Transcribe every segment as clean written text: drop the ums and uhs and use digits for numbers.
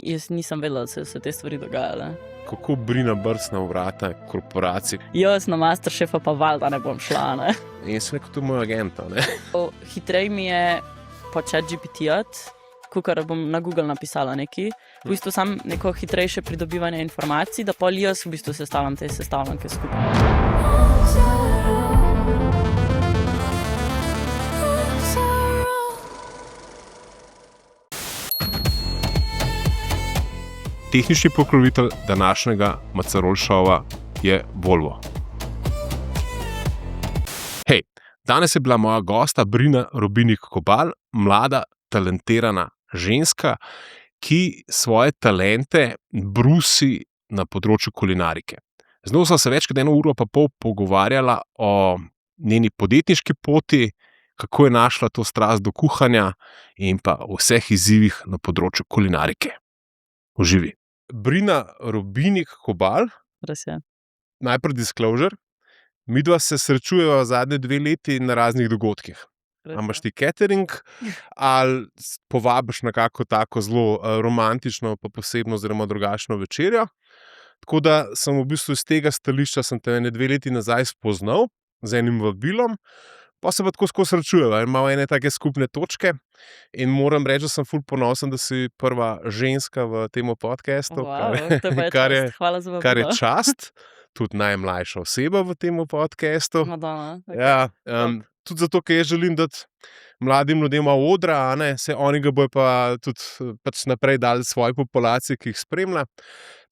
jaz nisem vedela, da se te stvari dogajale. Kako Brina brcna v vrata korporacij? Jaz na Masterchefa pa valjda ne bom šla, ne. In sem rekel, to je moj agent, ne? Hitrej mi je po ChatGPT-jat, kakor bom na Google napisala nekaj, v bistvu sam neko hitrejše pridobivanje informacij, da pol jaz v bistvu sestavljam te sestavljanke skupaj. Tehnični pokrovitelj današnjega Macarol šova je Volvo. Hej, danes je bila moja gosta Brina Robinik Kobal, mlada, talentirana ženska, ki svoje talente brusi na področju kulinarike. Z njo sva se več kot 1 uro pa pol pogovarjala o njeni podjetniški poti, kako je našla to strast do kuhanja in pa o vseh izzivih na področju kulinarike. Uživi. Brina Robinik Kobal. Res je. Najprej disclosure. Midva se srečujeva zadnje 2 leti na raznih dogodkih. A imaš ti catering ali povabiš na kako tako zelo romantično pa posebno oziroma drugačno večerjo. Tako da sem v bistvu iz tega stališča sem te 2 leti nazaj spoznal z enim vabilom. Pa se pa tako skozi srečujeva in imamo ene take skupne točke in moram reči, da sem ful ponosen, da si prva ženska v tem podcastu, kar je čast, tudi najmlajša oseba v tem podcastu. Madonna. Okay. Ja, tudi zato, ker jaz želim dati mladim ljudem odra, a ne, se oni ga bojo pa tudi pač naprej dali svoji populaciji, ki jih spremlja.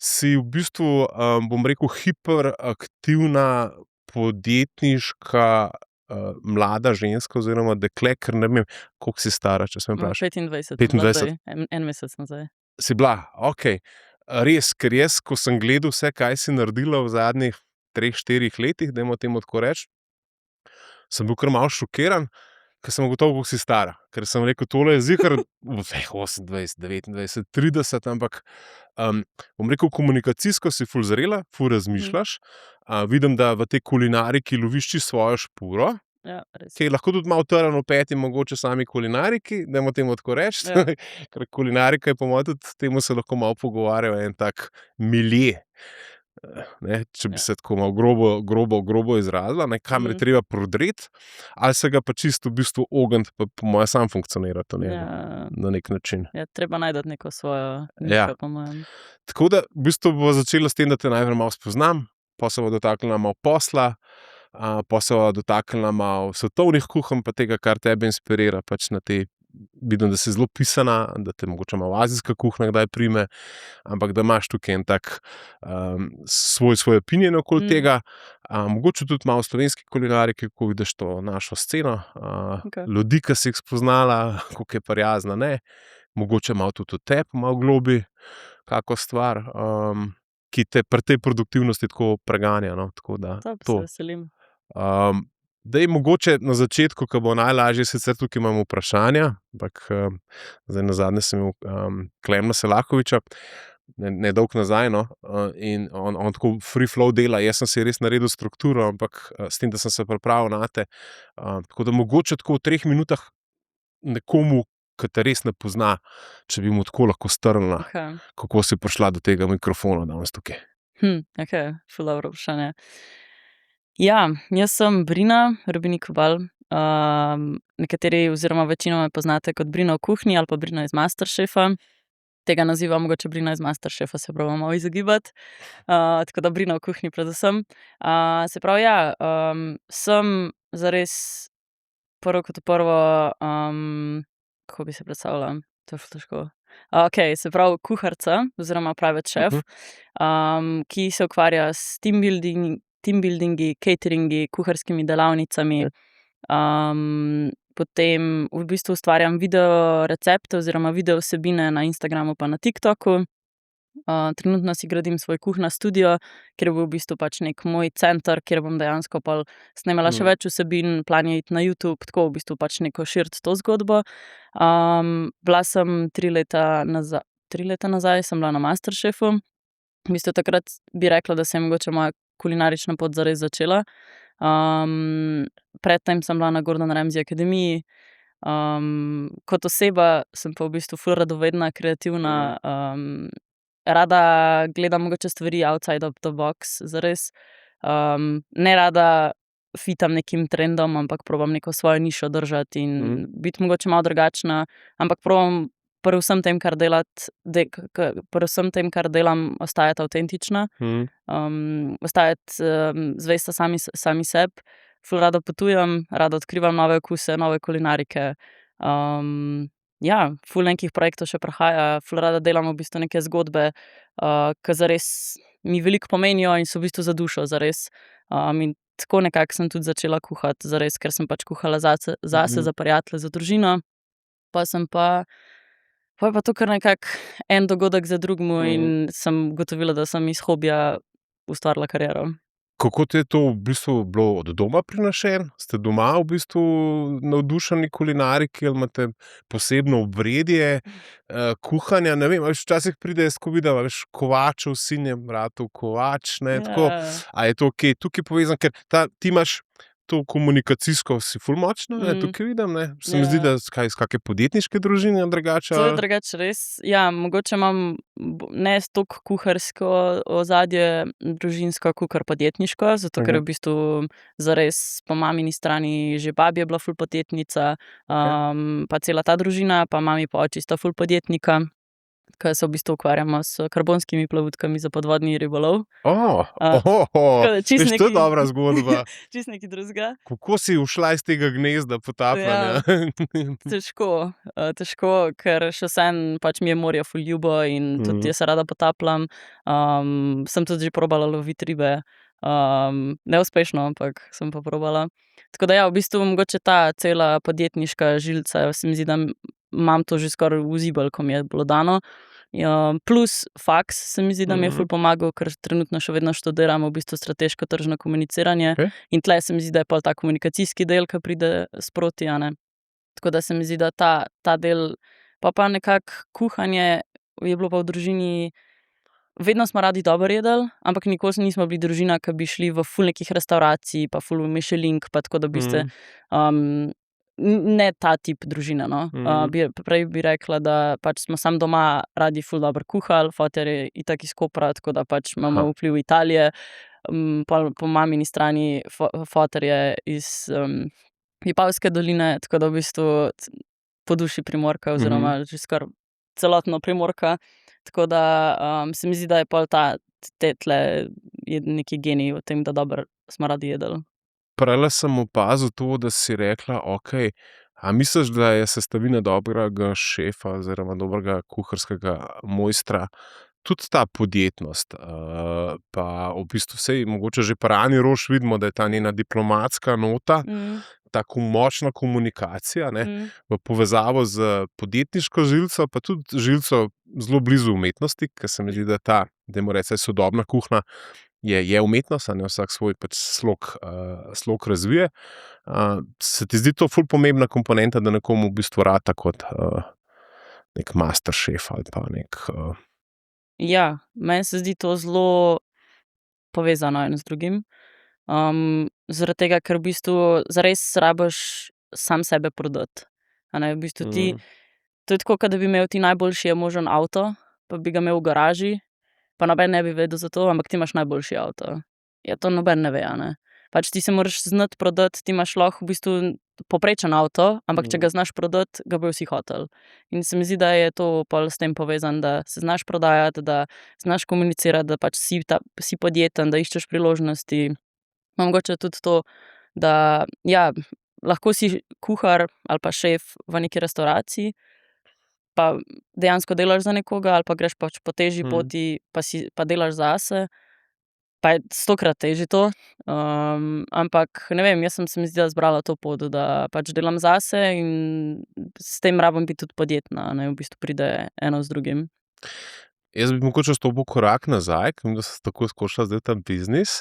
Si v bistvu, bom rekel, hiperaktivna, podjetniška, mlada ženska oziroma dekle, ker ne vem, koliko si stara, če sem vprašal. 25. En mesec nazaj. Si bila, okej. Res, ker jaz, ko sem gledal vse, kaj si naredila v zadnjih 3-4 letih, dajmo temu tako reči, sem bil kar malo šokiran, ker sem ugotovil, koliko si stara. Ker sem rekel, tole je ziher 28, 29, 30, ampak bom rekel, komunikacijsko si ful zrela, ful razmišljaš. Vidim, da v tej kulinariki loviš čisto svojo špuro, Ja, res. ki je lahko tudi malo trn v peti, mogoče sami kulinariki, dajmo temu tako reči. Ja. Ker kulinarika je po mojem tudi, temu se lahko malo pogovarjal, en tak milje. Ne, če bi se tako malo grobo izrazila, ne, kamor je treba prodreti, ali se ga pa čisto v bistvu ogniti, pa po mojem sam funkcionirati na nek način. Ja, treba najti neko svojo Ja. nišo, po mojem. Tako da v bistvu bo začela s tem, da te najprej malo spoznam, pa se bo dotaknila malo posla, pa se bo dotaknila malo svetovnih kuhinj, pa tega, kar tebe inspirira, pač na te, vidim, da si zelo pisana, da te mogoče malo azijska kuhinja kdaj prime, ampak da imaš tukaj en tak svoj opinion okoli tega, mogoče tudi malo slovenski kulinariki, kako vidiš to našo sceno, Okej. ljudi, ki si jih spoznala, koliko je prijazna, ne, mogoče malo tudi o tebi, malo globi, kako stvar, ki te pri tej produktivnosti tako preganja, no, tako da To pa se to. veselim. Daj mogoče na začetku, ko bo najlažje, sicer tukaj imam vprašanja, ampak zdaj nazadnje sem imel Klemna Selakoviča, ne dolgo nazaj, no, in on tako free flow dela, jaz sem si res naredil strukturo, ampak s tem, da sem se pripravil nate, tako da mogoče tako v 3 minutah nekomu, ki te res ne pozna, če bi mu tako lahko strnila, Okay. kako si prišla do tega mikrofona danes tukaj. Okay. Ful dobro vprašanje. Ja, jaz sem Brina Robinik Kobal. Nekateri oziroma večino me poznate kot Brina v kuhinji ali pa Brina iz Masterchefa. Tega naziva mogoče Brina iz Masterchefa se probam malo izogibati. Tako da Brina v kuhinji predvsem. Se pravi, ja, sem zares prvo kot prvo, kako bi se predstavljala, to je ful težko. Okay, se pravi kuharica oziroma private chef, ki se ukvarja s team buildingi, cateringi, kuharskimi delavnicami. Potem v bistvu ustvarjam video recepte oziroma video vsebine na Instagramu pa na TikToku. Trenutno si gradim svoj kuhna studio, kjer bo v bistvu pač nek moj center, kjer bom dejansko pol snemala še več vsebin, plan je iti na YouTube, tako v bistvu pač neko širiti to zgodbo. Bila sem 3 leta nazaj sem bila na Masterchefu. V bistvu takrat bi rekla, da se je mogoče moja kulinarična pot zares začela. Predtem sem bila na Gordon Ramsay akademiji, Kot oseba sem pa v bistvu ful radovedna, kreativna, rada gledam mogoče stvari outside of the box, zares. Ne rada fitam nekim trendom, ampak probam neko svojo nišo držati in biti mogoče malo drugačna, ampak probam pri vsem tem, kar delam, ostajati avtentična, ostajati zvesta sami sebi. Ful rada potujem, rada odkrivam nove okuse, nove kulinarike. Ja, ful nekih projektov še prihaja, ful rada delam v bistvu neke zgodbe, ke zares mi veliko pomenijo in so v bistvu za dušo, zares. In tako nekako sem tudi začela kuhati, zares, ker sem pač kuhala zase, za prijatelje, za družino. Pol je pa to kar nekako en dogodek za drugim in sem ugotovila, da sem iz hobija ustvarila kariero. Kako ti je to v bistvu bilo od doma prinašeno? Ste doma v bistvu navdušeni kulinariki ali imate posebno obredje kuhanja? Ne vem, včasih pride, ko vidim, Kovačev sin je ratov kovač, ne, tako. A je to tukaj povezano, ker ti imaš to komunikacijsko, si ful močna, tukaj vidim, ne? Se mi zdi, da iz kake podjetniške družine drugače. To je drugače res. Ja, mogoče imam ne toliko kuharsko ozadje družinsko, kakor podjetniško, zato ker v bistvu zares po mamini strani že babi je bila ful podjetnica, pa cela ta družina, pa mami pa oči sta ful podjetnika, ke se v bistvu ukvarjamo s karbonskimi plavutkami za podvodni ribolov. Veš, to je dobra zgodba. Čisto nekaj drugega. Kako si ušla iz tega gnezda potapljanja? Težko, ker še vseeno pač mi je morje ful ljubo in tudi jaz se rada potapljam. Sem tudi že probala loviti ribe. Neuspešno, ampak sem pa probala. Tako da ja, v bistvu mogoče ta cela podjetniška žilica, se mi zdi, da imam to že skoraj v zibelj, ko mi je bilo dano. Plus faks se mi zdi, da mi je ful pomagal, ker trenutno še vedno študiram v bistvu strateško tržno komuniciranje. In tle se mi zdi, da je pol ta komunikacijski del, ke pride sproti, a ne. Tako da se mi zdi, da ta del, pa nekako kuhanje je bilo pa v družini, vedno smo radi dobro jedli, ampak nikoli nismo bili družina, ke bi šli v ful nekih restavracij, pa ful Michelink, pa tako, da v bistvu ne ta tip družine, no. Prej bi rekla, da pač smo samo doma radi ful dobro kuhali, foter je itak iz Kopra, tako da pač imamo vpliv Italije. Pol po mamini strani foter je iz Vipavske doline, tako da v bistvu po duši Primorka oziroma že skoraj celotno Primorka. Tako da se mi zdi, da je pol tle je neki genij v tem, da dobro smo radi jedli. Prejle sem opazil to, da si rekla, okej, a misliš, da je sestavina dobrega šefa oziroma dobrega kuharskega mojstra tudi ta podjetnost? Pa v bistvu saj mogoče že pri Ani Roš vidimo, da je ta njena diplomatska nota, tako močna komunikacija, ne, v povezavo z podjetniško žilico, pa tudi žilico zelo blizu umetnosti, ker se mi zdi, da ta, dajmo reči, sodobna kuhinja je umetnost, a ne, vsak svoj pač slog razvije. Se ti zdi to ful pomembna komponenta, da nekomu v bistvu rata kot nek master šef ali pa nek... Ja, meni se zdi to zelo povezano eno z drugim. Zaradi tega, ker v bistvu zares rabiš sam sebe prodati. A ne, v bistvu to je tako, kot da bi imel ti najboljši možen avto, pa bi ga imel v garaži, pa noben ne bi vedel za to, ampak ti imaš najboljši avto. Ja, to noben ne ve, a ne. Pač ti se moraš znati prodati, ti imaš lahko v bistvu povprečen avto, ampak če ga znaš prodati, ga bojo vsi hoteli. In se mi zdi, da je to pol s tem povezano, da se znaš prodajati, da znaš komunicirati, da pač si podjeten, da iščeš priložnosti. Mogoče tudi to, da ja, lahko si kuhar ali pa šef v neki restavraciji, pa dejansko delaš za nekoga ali pa greš pač po težji poti, pa delaš zase, pa je 100-krat težje to. Ampak ne vem, jaz sem se mi zdi, da zbrala to pot, da pač delam zase in s tem rabim biti tudi podjetna, ne, v bistvu pride eno z drugim. Jaz bi mogoče stopil korak nazaj, ker da sem tako skočila zdaj ta biznis,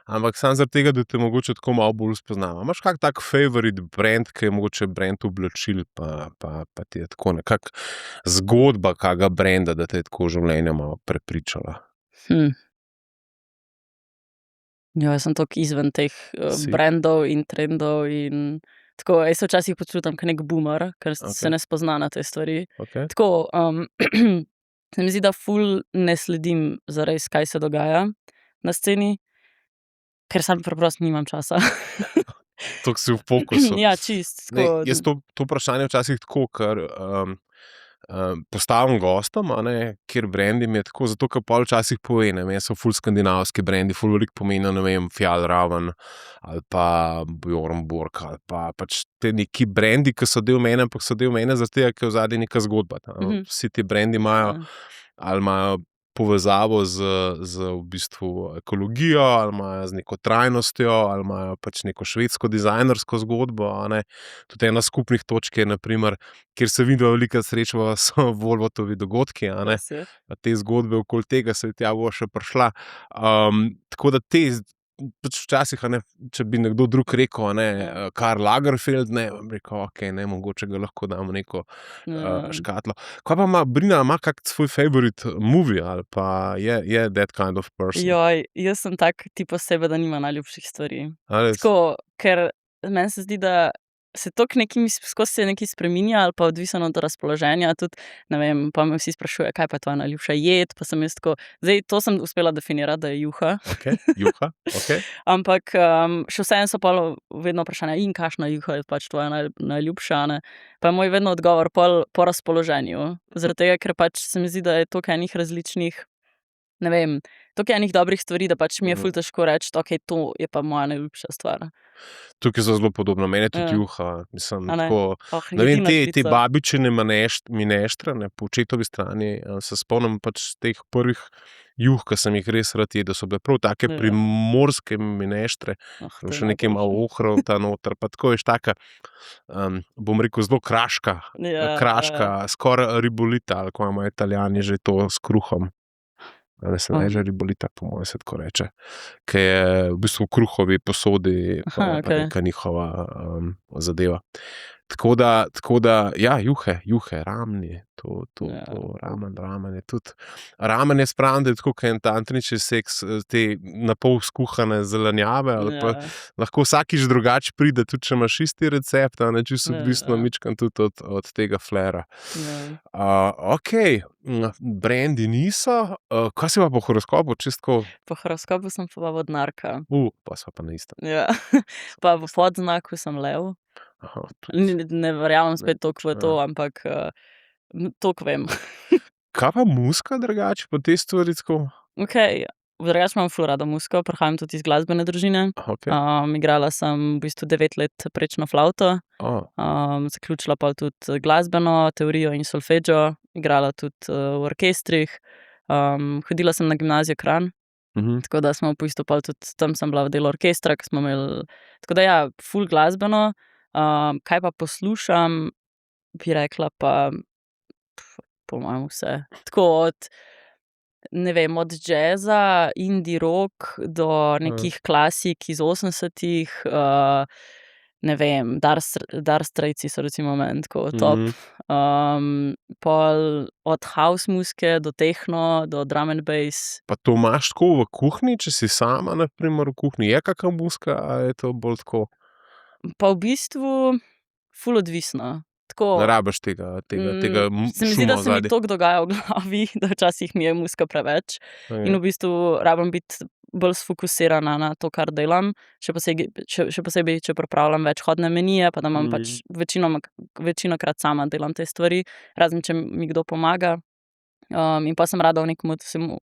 ampak samo zaradi tega, da te mogoče tako malo bolj spoznavam. Imaš kak tak favorite brand, ki je mogoče brand oblačil, pa ti je tako nekak zgodba kakega branda, da te je tako v življenju malo prepričala? Ja, jaz sem toliko izven teh brandov in trendov in Tako, jaz se včasih počutim kot nek boomer, ker se Okej. ne spozna na te stvari. Okej. Tako, se mi zdi, da ful ne sledim zares, kaj se dogaja na sceni, ker sam preprosto nimam časa. Toliko si v fokusu. Ja, čist, Ne, tako. jaz to vprašanje včasih tako, ker postavim gostom, kjer brendi mi je tako, zato ker pol včasih pove, ne vem, so ful skandinavski brendi, ful veliko pomenijo, ne vem, Fjällräven ali pa Björn Borg ali pa pač te neki brendi, ki so del mene, ampak so del mene zaradi tega, ker je v zadnji neka zgodba. Vsi ti brendi imajo ali imajo povezavo z v bistvu ekologijo, ali imajo z neko trajnostjo, ali imajo pač neko švedsko dizajnersko zgodbo, Tudi ena skupnih točk je, na primer, kjer se vidva veliko srečava, so Volvotovi dogodki, Pa te zgodbe okoli tega se tja bo še prišla. Tako da pač včasih, če bi nekdo drug rekel, Karl Lagerfeld, bom rekel, okej, mogoče ga lahko damo neko škatlo. Kaj pa ima Brina, ima kak svoj favorite movie ali pa je that kind of person? Joj, jaz sem tak tip osebe, da nima najljubših stvari. A res? Tako, ker meni se zdi, da se toliko skozi se nekaj spreminja ali pa odvisno od razpoloženja, tudi, ne vem, pa me vsi sprašujejo, kaj pa je tvoja najljubša jed, pa sem jaz tako, zdaj to sem uspela definirati, da je juha. Okej, juha, okej. Ampak še vseeno so pa vedno vprašanja, in kakšna juha je pač tvoja najljubša, ne? Pa je moj vedno odgovor po razpoloženju. Zaradi tega, ker pač se mi zdi, da je toliko enih različnih, ne vem, toliko enih dobrih stvari, da pač mi je ful težko reči, okej, to je pa moja najljubša stvar. Tukaj so zelo podobno, meni je tudi Ja. juha, mislim, A ne? tako, Oh, ne vem, jedilna te žlica. babičine mineštre, po očetovi strani, se spomnim pač teh prvih juh, ki sem jih res rad jedel, so bile prav take Ja. primorske mineštre, Oh, to je še nekaj malo najboljše. ohrovta noter, pa tako veš, taka, bom rekel, zelo kraška, Ja. skoraj ribolita, ali ko imajo Italijani že to s kruhom. Ne se reče ribolita, po mojem se tako reče, ki je v bistvu v kruhovi posodi, Aha, pa okej. neka njihova zadeva. Tako da, ja, juhe, ramni, to, Ja. ramen je tudi. Ramen je spravim, da je tako, kot en tantrični seks, te napol skuhane zelenjave, ali pa Ja. lahko vsakič drugače pride, tudi če imaš isti recept, čisto odvisno Ja. mičkeno tudi od tega flera. Ja. Okej, brendi niso, kaj si pa po horoskopu, čisto Po horoskopu sem pa vodnarka. pa sva pa na istem. Ja. Pa v podznaku sem lev. Aha, tudi. Ne verjamem spet toliko v to, Ja. ampak toliko vem. Kaj pa muzika drugače, pa te stvari tako? Okej, drugače imam ful rada muziko, prihajam tudi iz glasbene družine. Okej. Igrala sem v bistvu 9 let prečno flavto, zaključila pa tudi glasbeno teorijo in solfeggio, igrala tudi v orkestrih, hodila sem na gimnazijo Kranj, tako da smo v bistvu pol tudi tam sem bila v delu orkestra, ko smo imeli, tako da ja, ful glasbeno. Kaj pa poslušam, bi rekla pa po mojem vse. Tako ne vem, od džeza, indie rock do nekih klasik iz 80-ih, ne vem, Dire Straitsi so recimo meni tako top. Pol od house muzike do techno, do drum and bass. Pa to imaš tako v kuhinji, če si sama, na primer, v kuhinji, je kakšna muzika, ali je to bolj tako? Pa v bistvu ful odvisno. Tako, Ne rabiš tega se mi zdi, da šuma se mi odzadaj. toliko dogaja v glavi, da včasih mi je muzika preveč. In v bistvu rabim biti bolj sfokusirana na to, kar delam, še posebej, če pripravljam več hodne menije, pa da imam pač večinokrat sama delam te stvari, razen če mi kdo pomaga. In pa sem rada v nekem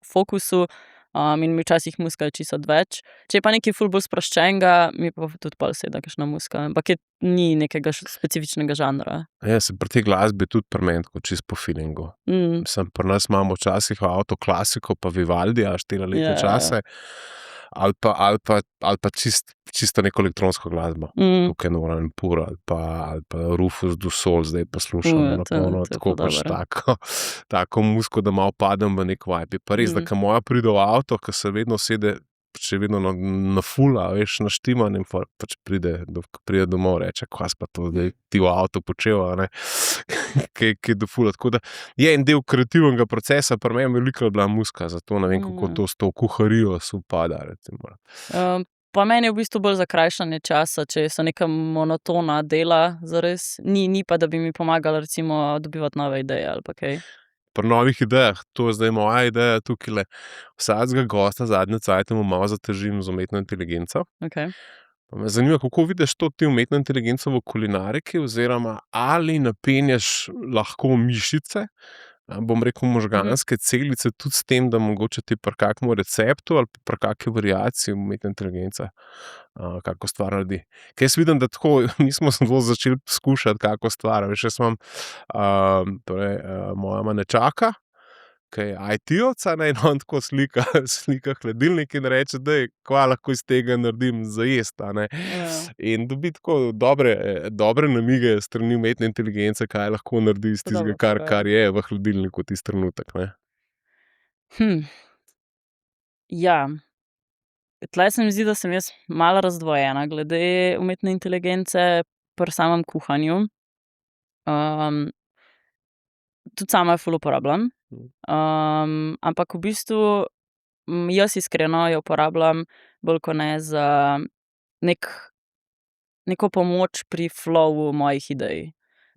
fokusu, in mi včasih muzika je čisto odveč. Če je pa nekaj ful bolj sproščenega, mi pa tudi pol seda kakšna muzika, ampak ni nekega specifičnega žanra. Ja, se pri tej glasbi tudi pri meni tako čisto po feelingu. Mislim, pri nas imamo včasih v avtu klasiko pa Vivaldija, štela letne čase, ali pa čisto neko elektronsko glasbo. Tukaj Nora En Pur ali pa Rufus Du Sol zdaj poslušam, tako pač tako muziko, da malo padem v nek vibe. Je pa res, da ko moja pride v avto, ko se vedno sede, še vedno na fula, veš, naštiman in pač pride domov, reče, kaj pa to zdaj ti v avto počel, kaj do fula. Tako da je en del kreativnega procesa, pri meni je veliko bila muzika, zato ne vem, kako to s to kuharijo se upada, recimo. Pa meni je v bistvu bolj za krajšanje časa, če so neka monotona dela zares. Ni pa, da bi mi pomagalo recimo dobivati nove ideje ali pa kaj. Pri novih idejah, to je zdaj moja ideja tukajle. Vsakega gosta zadnje cajte mu malo zatežim z umetno inteligenco. Okej. Pa me zanima, kako vidiš to ti umetno inteligenco v kulinariki, oziroma ali napenjaš lahko mišice, bom rekel možganske celice, tudi s tem, da mogoče ti pri kakemu receptu ali pri kakšni variaciji umetne inteligence kako stvar naredi. Ker jaz vidim, da tako, mi smo zelo začeli skušati kako stvar. Veš, jaz imam, moja ima nečaka, ki je IT-ovec, in on tako slika hladilnik in reče, daj, kva lahko iz tega naredim za jesti, Ja. In dobi tako dobre namige s strani umetne inteligence, kaj lahko naredi iz To dobro tistega, fora, ja. kar je v hladilniku tisti trenutek, ne. Ja. Tule se mi zdi, da sem jaz malo razdvojena glede umetne inteligence pri samem kuhanju. Tudi sama jo ful uporabljam. Ampak v bistvu, jaz iskreno jo uporabljam bolj kot ne za neko pomoč pri flowu mojih idej.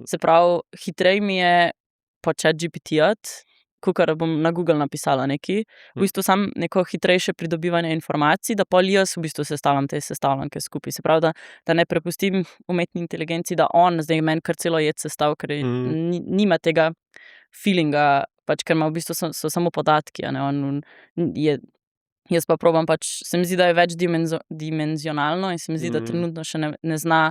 Se pravi, hitreje mi je po ChatGPT-jat, kakor bom na Google napisala nekaj. V bistvu samo neko hitrejše pridobivanje informacij, da pol jaz v bistvu sestavljam te sestavljanke skupaj. Se pravi, da ne prepustim umetni inteligenci, da on zdaj meni kar celo jed sestavi, ker nima tega feelinga, pač, ker ima v bistvu so samo podatki, on je. Jaz pa probam pač, se mi zdi, da je več dimenzionalno in se mi zdi, da trenutno še ne zna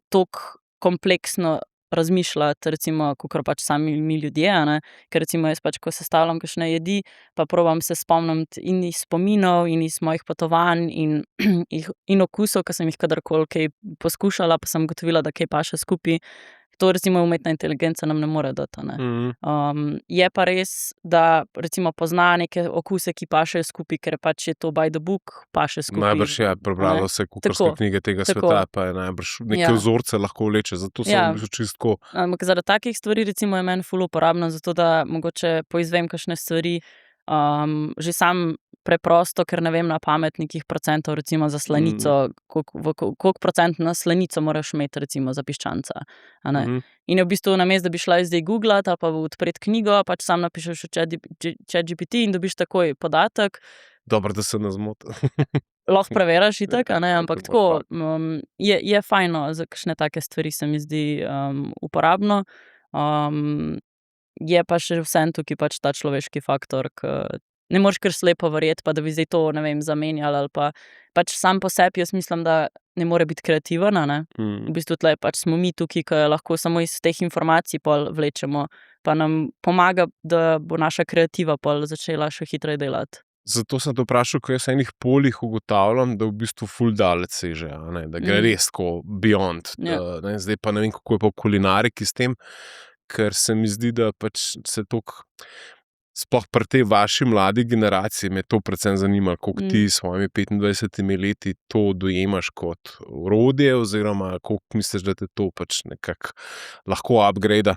toliko kompleksno razmišljati, recimo, kakor pač sami mi ljudje, Ker recimo jaz pač, ko sestavljam kakšne jedi, pa probam se spomniti in iz spominov in iz mojih potovanj in okusov, ki sem jih kadarkoli kaj poskušala, pa sem ugotovila, da kaj paše skupaj. To recimo umetna inteligenca nam ne more dati, Je pa res, da recimo pozna neke okuse, ki pašejo skupaj, ker pač je to by the book, paše skupaj. Najbrž je prebrala vse kuharske knjige tega sveta, pa je najbrž neke vzorce lahko vleče, zato sem v bistvu čisto tako. Ampak zaradi takih stvari recimo je meni ful uporabno, zato da mogoče poizvem kakšne stvari, že sam preprosto, ker ne vem na pamet nekih procentov, recimo za slanico, koliko procent na slanico moraš imeti recimo za piščanca, In je v bistvu namesto, da bi šla zdaj googlat ali pa odpreti knjigo, pač sam napišeš v ChatGPT in dobiš takoj podatek. Dobro, da se ne zmoti. Lahko preveriš itak, ampak tako, je fajno, za kakšne take stvari se mi zdi uporabno. Je pa še vseeno tukaj pač ta človeški faktor, ke ne moreš kar slepo verjeti, pa da bi zdaj to, ne vem, zamenjali ali pa pač sam po sebi jaz mislim, da ne more biti kreativen, V bistvu tule pač smo mi tukaj, ke lahko samo iz teh informacij pol vlečemo, pa nam pomaga, da bo naša kreativa pol začela še hitreje delati. Zato sem te vprašal, ko jaz enih poljih ugotavljam, da v bistvu ful daleč seže, da gre res tako beyond. Zdaj pa ne vem, kako je pa v kulinariki s tem, ker se mi zdi, da pač se toliko, sploh pri tej vaši mladi generaciji, me to predvsem zanima, koliko ti s svojimi 25 leti to dojemaš kot orodje, oziroma koliko misliš, da te to pač nekako lahko upgrade,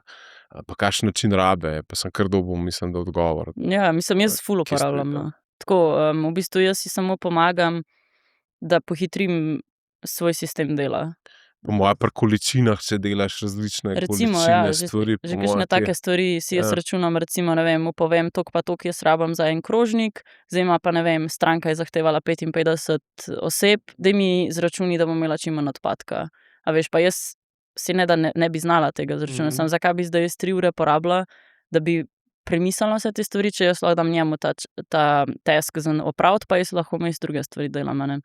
pa kakšen način rabe, pa sem kar dobil, mislim, da odgovor. Ja, mislim, jaz ful uporabljam, Tako, v bistvu jaz si samo pomagam, da pohitrim svoj sistem dela. Po moje pri količinah, če delaš različne količine stvari. Že kakšne take stvari si jaz računam, recimo, ne vem, povem toliko pa toliko jaz rabim za en krožnik, zdaj ima pa, ne vem, stranka je zahtevala 55 oseb, daj mi izračuni, da bom imela čim manj odpadka. A veš, pa jaz si ne bi znala tega izračunati, samo zakaj bi zdaj jaz 3 ure porabila, da bi premislila vse te stvari, če jaz lahko dam njemu ta task za opraviti, pa jaz lahko vmes druge stvari delam,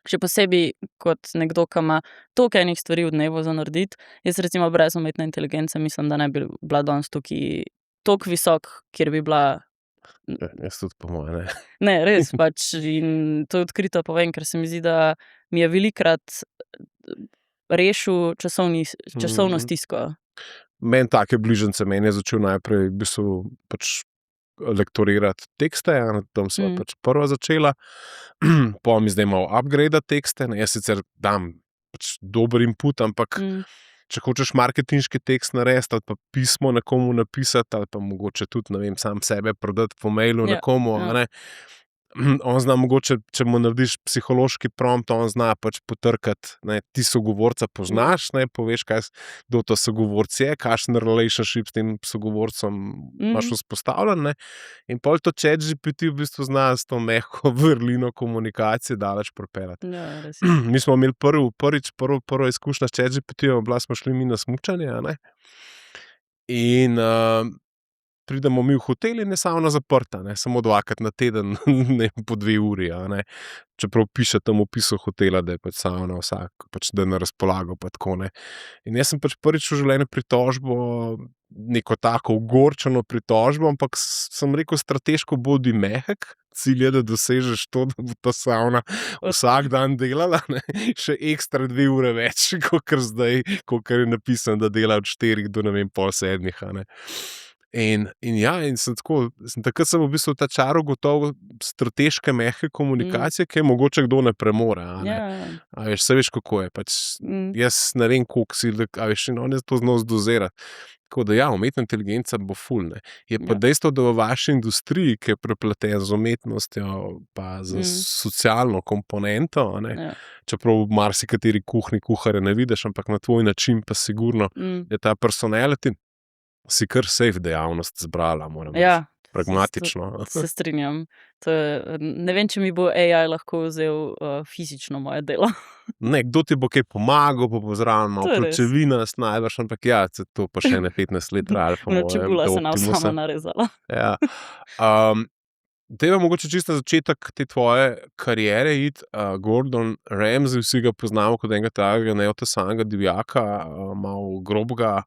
Še posebej kot nekdo, ki ima toliko enih stvari v dnevu za narediti. Jaz recimo brez umetne inteligence mislim, da ne bi bila danes tukaj toliko visok, kjer bi bila. Jaz tudi po moje, ne. Ne, res pač, in to odkrito povem, ker se mi zdi, da mi je velikokrat rešil časovno stisko. Meni take bližnjice, meni je začel najprej v bistvu pač lektorirati tekste, tam sva pač prva začela, pa mi zdaj malo upgrade tekste, jaz sicer dam pač dober input, ampak če hočeš marketinški tekst narediti, ali pa pismo nekomu napisati, ali pa mogoče tudi, ne vem, sam sebe prodati po mailu nekomu, on zna mogoče, če mu narediš psihološki prompt, on zna pač potrkati, ne, ti sogovorca poznaš, ne, poveš, kdo to sogovorc je, kakšen relationship s tem sogovorcem imaš vzpostavljen, ne, in pol to ChatGPT v bistvu zna s to mehko vrlino komunikacije daleč pripeljati. Ja, res. Mi smo imeli prvo izkušnjo s ChatGPT-jem, smo šli mi na smučanje, a ne, in pridemo mi v hotel in je savna zaprta, ne, samo 2-krat na teden, ne, po 2 uri, a ne. Čeprav piše tam v opisu hotela, da je pač savna vsak pač dan na razpolago, pa tako, ne. In jaz sem pač prvič v življenju pritožbo, neko tako ogorčeno pritožbo, ampak sem rekel, strateško bodi mehek, cilj je, da dosežeš to, da bo ta savna vsak dan delala, ne, še ekstra 2 ure več, kakor zdaj, kakor je napisano, da dela od 4 do, ne vem, pol 7, a ne. In takrat sem v bistvu ta čar ugotovil strateške mehke komunikacije, ki je mogoče kdo ne premore, a ne. Ja. A veš, saj veš, kako je, pač jaz ne vem, koliko si, a veš, in on je to znal zdozirati. Tako da ja, umetna inteligenca bo ful, ne. Je pa dejstvo, da v vaši industriji, ki je prepletena z umetnostjo pa z socialno komponento, a ne, čeprav v marsikateri kuhinji kuharja ne vidiš, ampak na tvoj način pa sigurno je ta personality, si kar safe dejavnost zbrala, moram reči. Pragmatično. Se strinjam. Ne vem, če mi bo AI lahko vzel fizično moje delo. Ne, kdo ti bo kaj pomagal, pa bo zraven malo pločevinast najbrž, ampak ja, to pa še 15 let traja. Čebula se nam sama narezala. Ja. Dajva mogoče čisto na začetek te tvoje kariere iti. Gordon Ramsay, vsi ga poznamo kot enega takega neotesanega divjaka, malo grobega.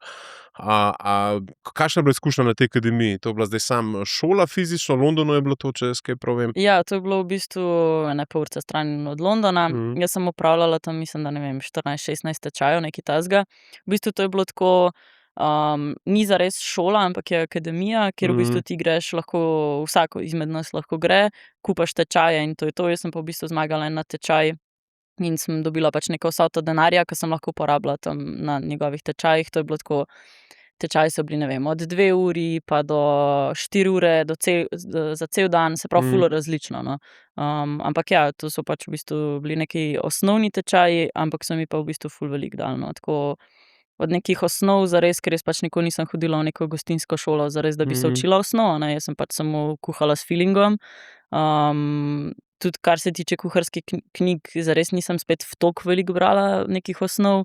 Kakšna je bila izkušnja na tej akademiji? To je bila zdaj sam šola fizično, v Londonu je bilo to, če jaz kaj pravim? Ja, to je bilo v bistvu ene pol ure stran od Londona. Jaz sem opravljala tam, mislim, da ne vem, 14-16 tečajev, nekaj takega. V bistvu to je bilo tako, ni zares šola, ampak je akademija, kjer v bistvu ti greš, lahko vsako izmed nas lahko gre, kupaš tečaje in to je to. Jaz sem pa v bistvu zmagala en tečaj in sem dobila pač neko vsoto denarja, ki sem lahko uporabila tam na njegovih tečajih. To je bilo tako, tečaji so bili, ne vem, od 2 uri pa do 4 ure za cel dan, se pravi ful različno, no. Ampak ja, to so pač v bistvu bili neki osnovni tečaji, ampak so mi pa v bistvu ful veliko dali, no. Tako od nekih osnov zares, ker jaz pač nikoli nisem hodila v neko gostinsko šolo, zares, da bi se učila osnov, ne, jaz sem pač samo kuhala s feelingom. Tudi kar se tiče kuharskih knjig, zares nisem spet toliko veliko brala nekih osnov.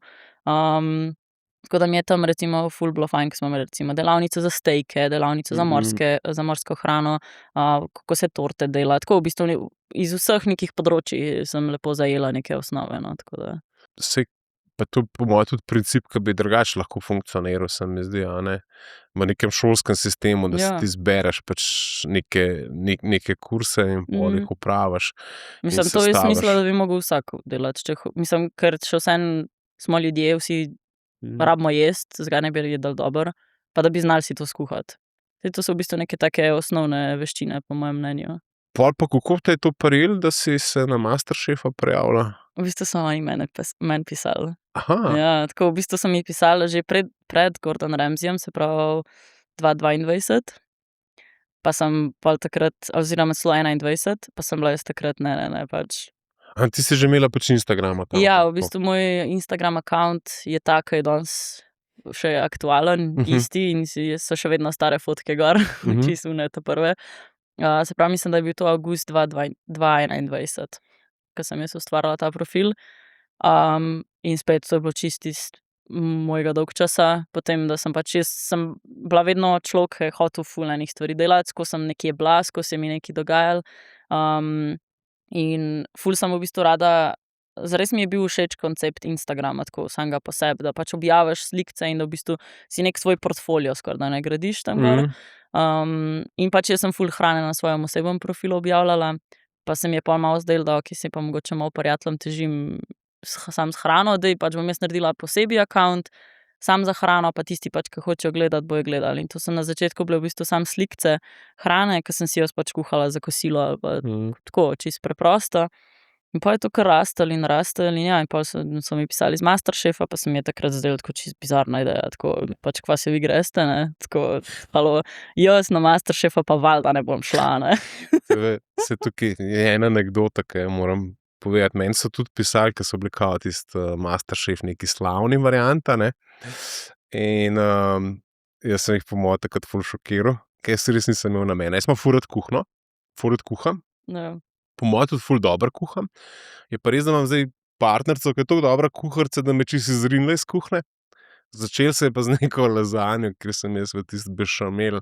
Tako da mi je tam recimo ful bilo fajn, ko smo imeli recimo delavnico za stejke, delavnico za morsko hrano, kako se torte dela. Tako v bistvu iz vseh nekih področij sem lepo zajela neke osnove, no, tako da. Saj, pa to po mojem tudi princip, ki bi drugače lahko funkcioniral, se mi zdi, a ne, v nekem šolskem sistemu, da si ti zbereš pač neke kurse in pol jih opraviš. Mislim, to jaz mislila, da bi mogel vsak delati, mislim, ker še vseeno smo ljudje, vsi rabimo jesti, zakaj ne bi jedli dobro, pa da bi znali si to skuhati. To so v bistvu neke take osnovne veščine, po mojem mnenju. Pol pa kako te je to prijelo, da si se na Masterchefa prijavila? V bistvu so oni meni pisali. Aha. Ja, tako v bistvu so mi pisali že pred Gordon Ramsayjem, se pravi 2022. Pa sem pol takrat, oziroma celo 21, pa sem bila jaz takrat, ne, pač. Ti si že imela pač Instagram account? Ja, v bistvu moj Instagram account je tak, ki je danes še aktualen, isti, in so še vedno stare fotke gor, čisto ne te prve. Se pravi, mislim, da je bil to avgust 2021, ko sem jaz ustvarila ta profil. In spet to je bilo čisto iz mojega dolgčasa, potem, da sem pač, jaz sem bila vedno človek, ki je hotel ful enih stvari delati, ko sem nekje bila, ko se mi nekaj dogajalo. In ful sem v bistvu rada, zares mi je bil všeč koncept Instagrama, tako samega po sebi, da pač objaviš slikce in da v bistvu si nek svoj portfolio skoraj, da ne gradiš tam gor. In pač jaz sem ful hrane na svojem osebnem profilu objavljala, pa se mi je pol malo zdelo, da si pa mogoče malo prijateljem težim sam s hrano, da pač bom jaz naredila posebej account, sam za hrano, pa tisti pač, ki hočejo gledati, bojo gledali. In to so na začetku bile v bistvu sam slikce hrane, ki sem si jo pač kuhala za kosilo ali pa tako, čisto preprosto. In pol je to kar rastlo in ja, in pol so mi pisali iz Masterchefa, pa se mi je takrat zdelo tako čisto bizarna ideja, tako pač kva se vi greste, ne, tako, halo, jaz na Masterchefa pa valjda ne bom šla, ne. Se tukaj je ena anekdota, ki jo moram povedati. Meni so tudi pisali, ker so bili kao tisti Masterchef neki slavni varianta, ne. In jaz sem jih po mojem takrat ful šokiral, ker jaz res nisem imel namena. Jaz imam ful rad kuhno, ful rad kuham. Ja. Po mojem tudi ful dobro kuham. Je pa res, da imam zdaj partnerico, ki je tako dobra kuharica, da me čisto izrinila iz kuhinje. Začel se je pa z neko lazanjo, ker sem jaz v tisti bešamel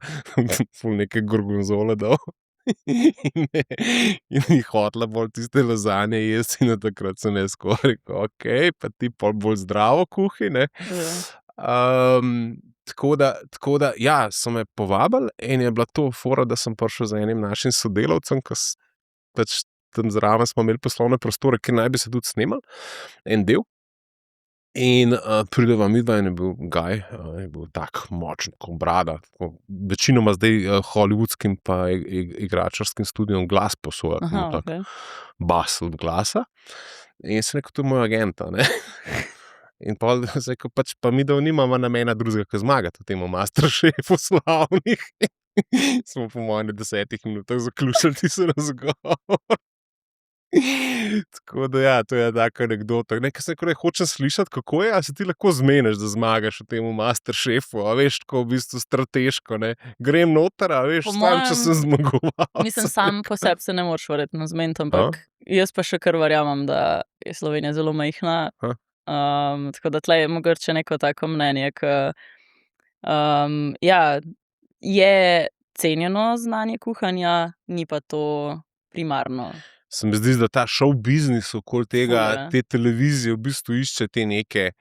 ful neke gorgonzole dal. In ni hotela bolj tiste lazanje jesti in takrat sem jaz skoraj rekel, okej, pa ti pol bolj zdravo kuhi, ne. Ja. Tako da, ja, so me povabili in je bila to fora, da sem prišel z enim našim sodelavcem, ki pač tam zraven smo imeli poslovne prostore, kjer naj bi se tudi snemali en del. In prideva midva in je bil Gaj, je bil tak močen, kot brada, večinoma zdaj hollywoodskim pa igračarskim studiom glas posoja, Aha, tak okej. bas od glasa. In sem rekel, to je moj agent, a ne. In pol sem rekel, pač pa midva nimava namena drugega, kot zmagati v tem Masterchefu slavnih. Smo po mojem 10 minutah zaključili tisti razgovor. Tako da ja, to je taka anekdota. Nekaj sem rekel, hočem slišati, kako je, a se ti lahko zmeniš, da zmagaš v tem Masterchefu, a veš, tako v bistvu strateško, ne. Grem noter, a veš, Po sam, če sem mojem, zmagovalec. Mislim, sam po sebi se ne moreš verjetno zmeniti, ampak jaz pa še kar verjamem, da je Slovenija zelo majhna. Aha. Tako da tle je mogoče neko tako mnenje, ke, ja, je cenjeno znanje kuhanja, ni pa to primarno. Se mi zdi, da ta show biznis okoli tega, Ful, ja. te televizije v bistvu išče te neke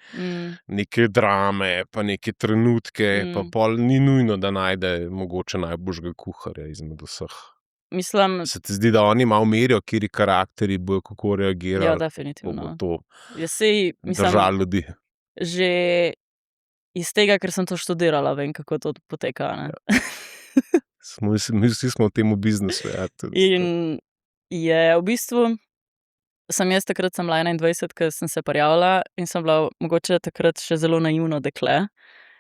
drame, pa neke trenutke, pa pol ni nujno, da najde mogoče najboljšega kuharja izmed vseh. Mislim, Se ti zdi, da oni malo merijo, kateri karakteri bojo kako ja, reagirali, ko definitivno. bo to Jaz sej, mislim, držalo ljudi? že iz tega, ker sem to študirala, vem, kako to poteka, ne. Mi vsi smo v tem biznisu, ja. In je v bistvu, sem bila 21, ko sem se prijavila in sem bila mogoče takrat še zelo naivno dekle,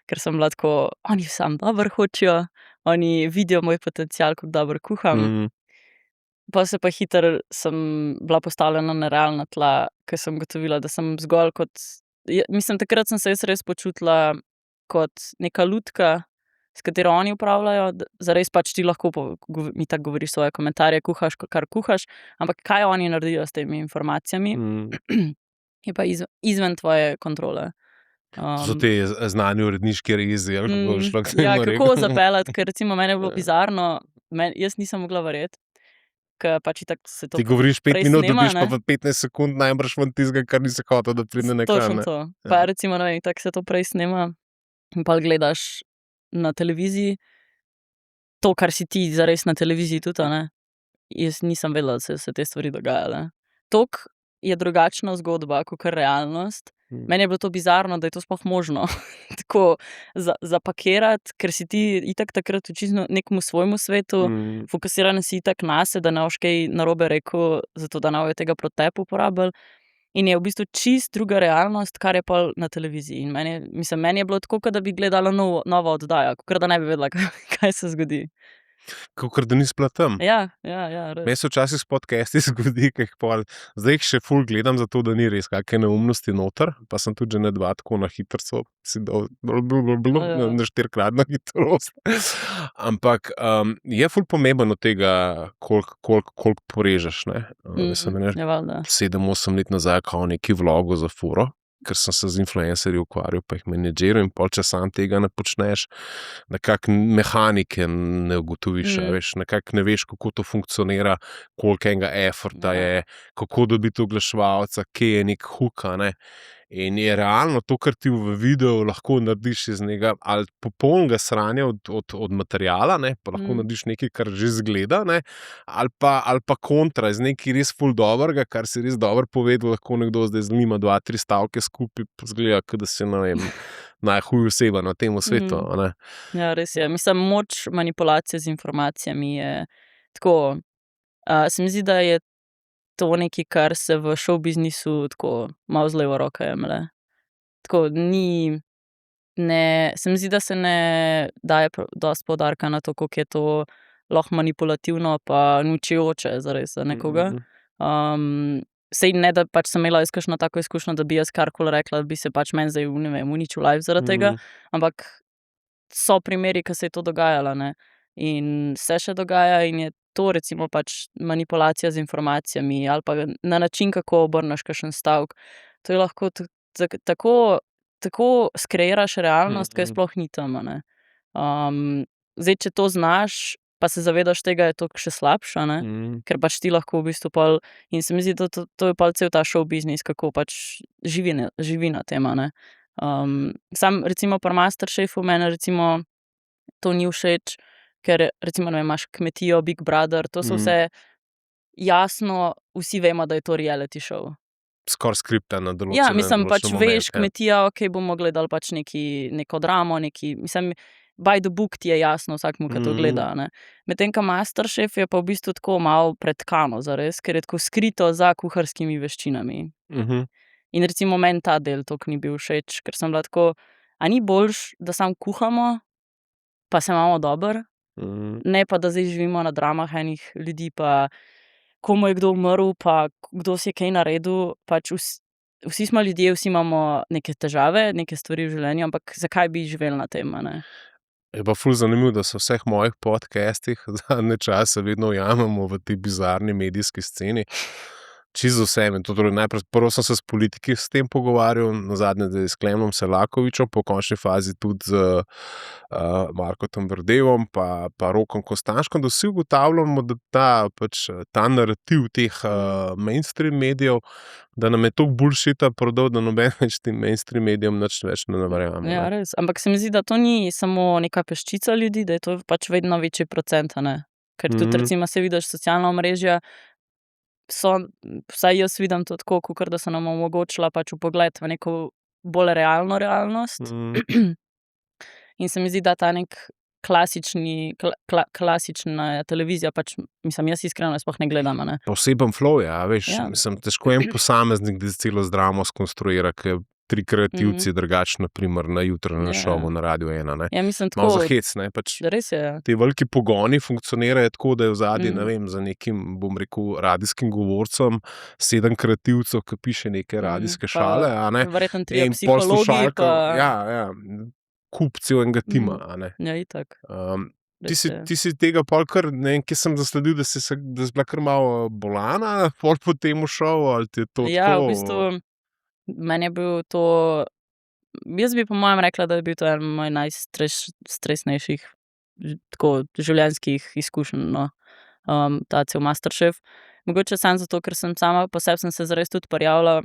ker sem bila tako, oni samo dobro hočejo, oni vidijo moj potencial, kako dobro kuham. Pol se pa hitro sem bila postavljena na realna tla, ker sem ugotovila, da sem zgolj kot, mislim, takrat sem se jaz res počutila kot neka lutka, s katero oni upravljajo, zares pač ti lahko mi tako govoriš svoje komentarje, kuhaš, kar kuhaš, ampak kaj oni naredijo s temi informacijami, je pa izven tvoje kontrole. So te znani uredniški rezi, ali kako bi šlo k temu Ja, rekel. kako zapeljati, ker recimo meni je bilo bizarno, jaz nisem mogla verjeti, ker pač itak se to Ti govoriš 5 prej minut, snema, dobiš pa v 15 sekund najbrž ven tistega, kar nisi hotel, da pride na ekran. Točno to. Pa recimo, ne vem, tako se to prej snema in pol gledaš na televiziji to, kar si ti zares na televiziji tudi, a ne. Jaz nisem vedela, da so se te stvari dogajale. Toliko je drugačna zgodba kakor realnost. Meni je bilo to bizarno, da je to sploh možno tako zapakirati, ker si ti itak takrat v čisto nekemu svojemu svetu, fokusiran si itak nase, da ne boš kaj narobe rekel, zato da ne bojo tega proti tebi uporabili. In je v bistvu čisto druga realnost, kar je pol na televiziji. In meni je bilo tako, kot da bi gledala novo oddajo, kakor da ne bi vedela, kaj se zgodi. Kakor da nisi bila tam. Ja, res. Meni se včasih s podcasti zgodi, ki jih pol, zdaj jih še ful gledam, zato da ni res kakšne neumnosti noter, pa sem tudi že ne dva tako na hitrco si dal na 4-kratno hitrost. Ampak je ful pomembno od tega, koliko porežeš, ne. Mislim, Ja, valjda. 7-8 let nazaj kao neki vlogu za furo, ker sem se z influencerji ukvarjal, pa jih menedžiral in pol, če sam tega ne počneš, nekako mehanike ne ugotoviš, veš, nekako ne veš, kako to funkcionira, koliko enega efforta je, kako dobiti oglaševalca, kje je nek hook, a ne. In je realno to, kar ti v videu lahko narediš iz njega, ali popolnega sranja od materiala, ne, pa lahko narediš nekaj, kar že zgleda, ne, ali pa kontra, iz nekaj res ful dobrega, kar si res dobro povedal, lahko nekdo zdaj zlima 2-3 stavke skupaj, pa zgleda, kot da si, ne vem, najhuj oseba na tem svetu, a ne. Ja, res je. Mislim, moč manipulacije z informacijami je tako, se mi zdi, da je to nekaj, kar se v show biznisu tako malo z levo roko jemlje. Tako se mi zdi, da se ne daje dosti poudarka na to, koliko je to lahko manipulativno pa uničujoče zares za nekoga. Sej ne, da pač sem imela jaz kakšno tako izkušnjo, da bi jaz karkoli rekla, da bi se pač meni zdaj, ne vem, uničil live zaradi tega, ampak so primeri, ko se je to dogajalo, ne. In se še dogaja in je to recimo pač manipulacija z informacijami ali pa na način, kako obrneš kakšen stavek. To je lahko tako skreiraš realnost, ki je sploh ni tam, a ne. Zdaj, če to znaš, pa se zavedaš tega, je to še slabše, a ne. Ker pač ti lahko v bistvu pol in se mi zdi, da to je pol cel ta show biznis, kako pač živi na tem, a ne. Sam recimo pri Masterchefu mene recimo to ni všeč, ker recimo, ne vem, imaš Kmetijo, Big Brother, to so vse jasno, vsi vemo, da je to reality show. Skoraj skripta na določene Ja, mislim, pač določen veš, moment, Kmetija, okej, bomo gledali pač neko dramo, mislim, by the book ti je jasno vsakemu, ki to gleda, a ne. Medtem ko Masterchef je pa v bistvu tako malo pretkano zares, ker je tako skrito za kuharskimi veščinami. In recimo meni ta del toliko ni bil všeč, ker sem bila tako, a ni boljše, da samo kuhamo, pa se imamo dobro, ne pa da zdaj živimo na dramah enih ljudi, pa komu je kdo umrl, pa kdo si je kaj naredil, pač vsi smo ljudje, vsi imamo neke težave, neke stvari v življenju, ampak zakaj bi živeli na tem, a ne? Je pa ful zanimivo, da se v vseh mojih podcastih zadnje čase vedno ujamemo v tej bizarni medijski sceni. Čisto vsem. Prvo sem se s politiki s tem pogovarjal, nazadnje s Klemnom Selakovičem, po končni fazi tudi z Markom Verdevom pa Rokom Kostanškom, da vsi ugotavljamo, da ta narativ teh mainstream medijev, da nam je toliko bullshita prodal, da noben več tem mainstream medijem nič več ne verjame. Ja, res. Ampak se mi zdi, da to ni samo neka peščica ljudi, da je to pač vedno večji procent, a ne. Ker tudi recimo se vidiš socialna omrežja, vsaj jaz vidim to tako, kakor da so nam omogočila pač vpogled v neko bolj realno realnost. In se mi zdi, da ta nek klasična televizija pač, mislim, jaz iskreno sploh ne gledam, a ne. Poseben flow je, a veš, Ja. mislim, težko en posameznik, da celo dramo skonstruira, ker 3 kreativci drugače, na primer, na jutranjem šovu na Radiu 1, ne. Ja, mislim Malo tako, za hec, ne, pač res je, ja. ti veliki pogoni funkcionirajo tako, da je ozadje, ne vem, za nekim, bom rekel, radijskim govorcem 7 kreativcev, ki piše neke radijske šale, a ne. Verjetno 3 In psihologi, poslušalka, pa ja, kup celega tima, a ne. Ja, itak. Ti Res je. si tega pol kar, ne vem, kje sem zasledil, da si bila kar malo bolana, pol po tem šovu, ali ti je to Ja, tako? v bistvu, meni je bil to, jaz bi po mojem rekla, da je bil to eden moj najstresnejših tako življenjskih izkušenj, no. Ta cel Masterchef. Mogoče samo zato, ker sem sama po sebi sem se zares tudi prijavila,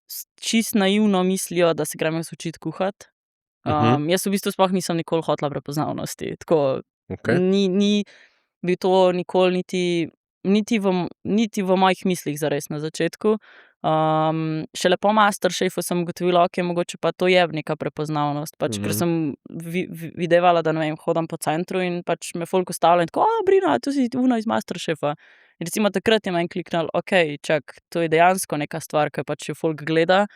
s čisto naivno mislijo, da se grem jaz učiti kuhati. Jaz v bistvu sploh nisem nikoli hotela prepoznavnosti, tako Okej. ni bil to nikoli niti v mojih mislih zares na začetku. Šele po Masterchefu sem ugotovila, okej, mogoče pa to je neka prepoznavnost, pač, ker sem videvala, da, ne vem, hodim po centru in pač me folk ustavlja in tako, Brina, tu si ona iz Masterchefa. In recimo takrat je meni kliknilo, okej, čak, to je dejansko neka stvar, ki pač jo folk gleda.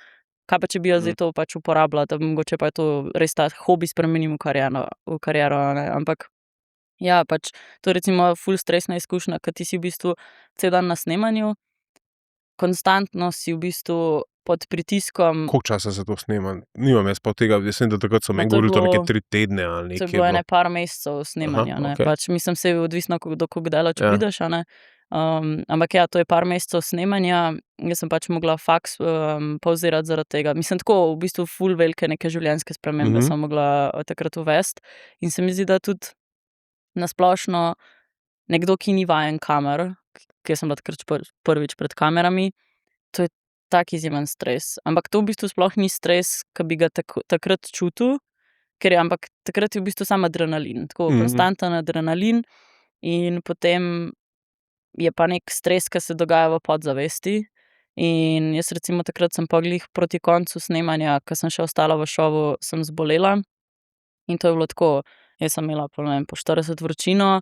Kaj pa, če bi jaz zdaj to pač uporabila, da mogoče pa je to res ta hobi spremenim v kariero, a ne, ampak ja, pač to je recimo ful stresna izkušnja, ker ti si v bistvu cel dan na snemanju, konstantno si v bistvu pod pritiskom. Koliko časa se to snema? Nimam jaz pa tega, jaz vem, da takrat so meni to je govorili to bilo- neke 3 tedne ali To je nekaj. bilo ene par mesecev snemanja, Aha, ne, okej. pač mislim, se je odvisno, do koliko daleč Ja. prideš, a ne. Ampak ja, to je par mesecev snemanja, jaz sem pač mogla faks pavzirati zaradi tega. Mislim, tako v bistvu ful velike neke življenjske spremembe sem mogla takrat uvesti. In se mi zdi, da tudi na splošno nekdo, ki ni vajen kamer, ker sem bila takrat prvič pred kamerami, to je tak izjemen stres. Ampak to v bistvu sploh ni stres, ki bi ga takrat čutil, ampak takrat je v bistvu samo adrenalin, tako konstanten adrenalin in potem je pa nek stres, ki se dogaja v podzavesti. In jaz recimo takrat sem pa glih proti koncu snemanja, ko sem še ostala v šovu, sem zbolela in to je bilo tako, jaz sem imela po 40 vročino,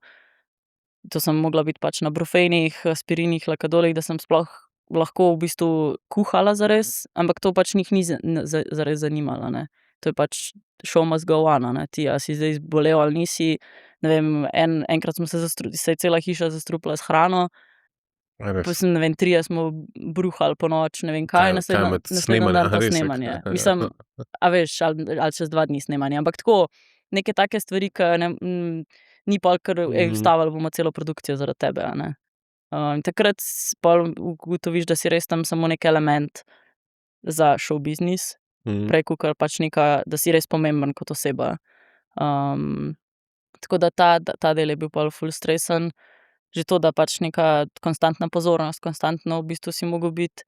to sem mogla biti pač na brufejnih, aspirinih, lakadolih, da sem sploh lahko v bistvu kuhala zares, ampak to pač njih ni zares zanimalo, ne. To je pač show must go on, a ne. Ti, a si zdaj zbolel ali nisi, ne vem, enkrat smo se se je cela hiša zastrupila s hrano, A res? pa sem, ne vem, 3 smo bruhali ponoči, ne vem kaj, Kaj med naslednji snemanjem, dan pa a res? snemanje. Mislim, a veš, ali čez 2 dni snemanje, ampak tako, neke take stvari, ke ni pol kar, ustavili bomo celo produkcijo zaradi tebe, a ne. Takrat pol ugotoviš, da si res tam samo neki element za show biznis, prej kakor pač da si res pomemben kot oseba. Tako da ta del je bil pol ful stresen. Že to, da pač neka konstantna pozornost, konstantno v bistvu si mogel biti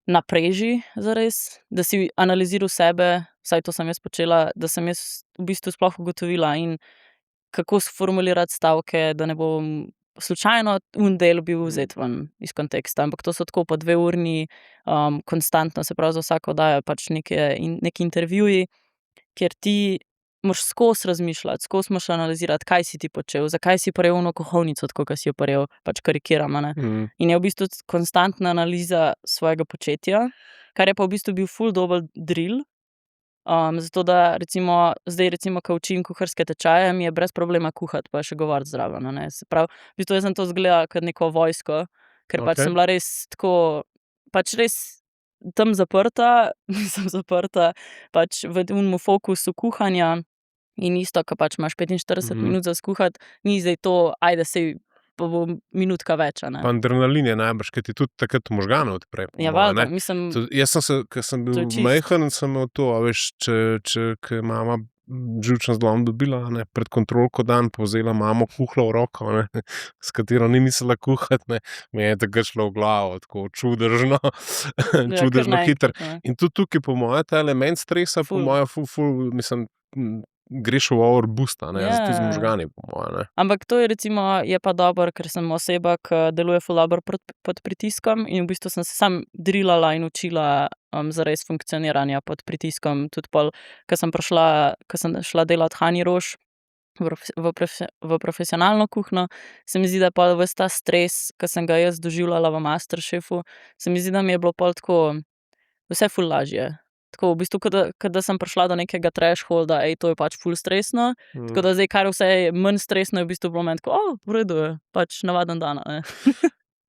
na preži zares, da si analiziral sebe, vsaj to sem jaz počela, da sem jaz v bistvu sploh ugotovila in kako sformulirati stavke, da ne bom slučajno del bil vzet ven iz konteksta, ampak to so tako po 2-urni, konstantno, se pravi za vsako oddajo pač neki intervjuji, kjer ti moraš skozi razmišljati, skozi moraš analizirati, kaj si ti počel, zakaj si prijel ono kohovnico, tako kot si jo prijel, pač karikiram, a ne. In je v bistvu konstantna analiza svojega početja, kar je pa v bistvu bil ful dober drill, zato da recimo, ko učim kuharske tečaje, mi je brez problema kuhati pa še govoriti zraven, a ne. Se pravi, v bistvu jaz sem to izgledala kot neko vojsko, ker pač sem bila res tako, pač res tam zaprta, nisem zaprta, pač v onemu fokusu kuhanja in isto, ko pač imaš 45 minut za skuhati, ni zdaj to, ajde, saj pa bo minutka več, a ne. Pa adrenalin je najbrž, ker ti tudi takrat možgane odpre. Ja, valjda, mislim, Jaz sem se, ko sem bil To je čisto. majhen, sem imel to, a veš, ko je mama živčen zlom dobila, a ne, pred kontrolko dan, pa vzela mamo kuhlo v roko, a ne, s katero ni mislila kuhati, ne, mi je takrat šlo v glavo, tako čudežno, čudežno kar hitro. naenkrat, a ne. In tudi tukaj, po moje, ta element stresa, po Ful. moje, ful, mislim, greš v overboost, a ne, Ja. tudi z možgani, po moje, ne. Ampak to je recimo, je pa dobro, ker sem oseba, ki deluje ful dobro pod pritiskom in v bistvu sem se sam drillala in učila, zares funkcioniranja pod pritiskom. Tudi pol, ko sem šla delat Hani Roš v profesionalno kuhinjo, se mi zdi, da pol ves ta stres, ki sem ga jaz doživljala v Masterchefu, se mi zdi, da mi je bilo pol tako vse ful lažje. Tako v bistvu, kot da sem prišla do nekega thresholda, to je pač ful stresno, tako da zdaj, kar vse je manj stresno, je v bistvu bilo meni tako, v redu je, pač navaden dan, a ne.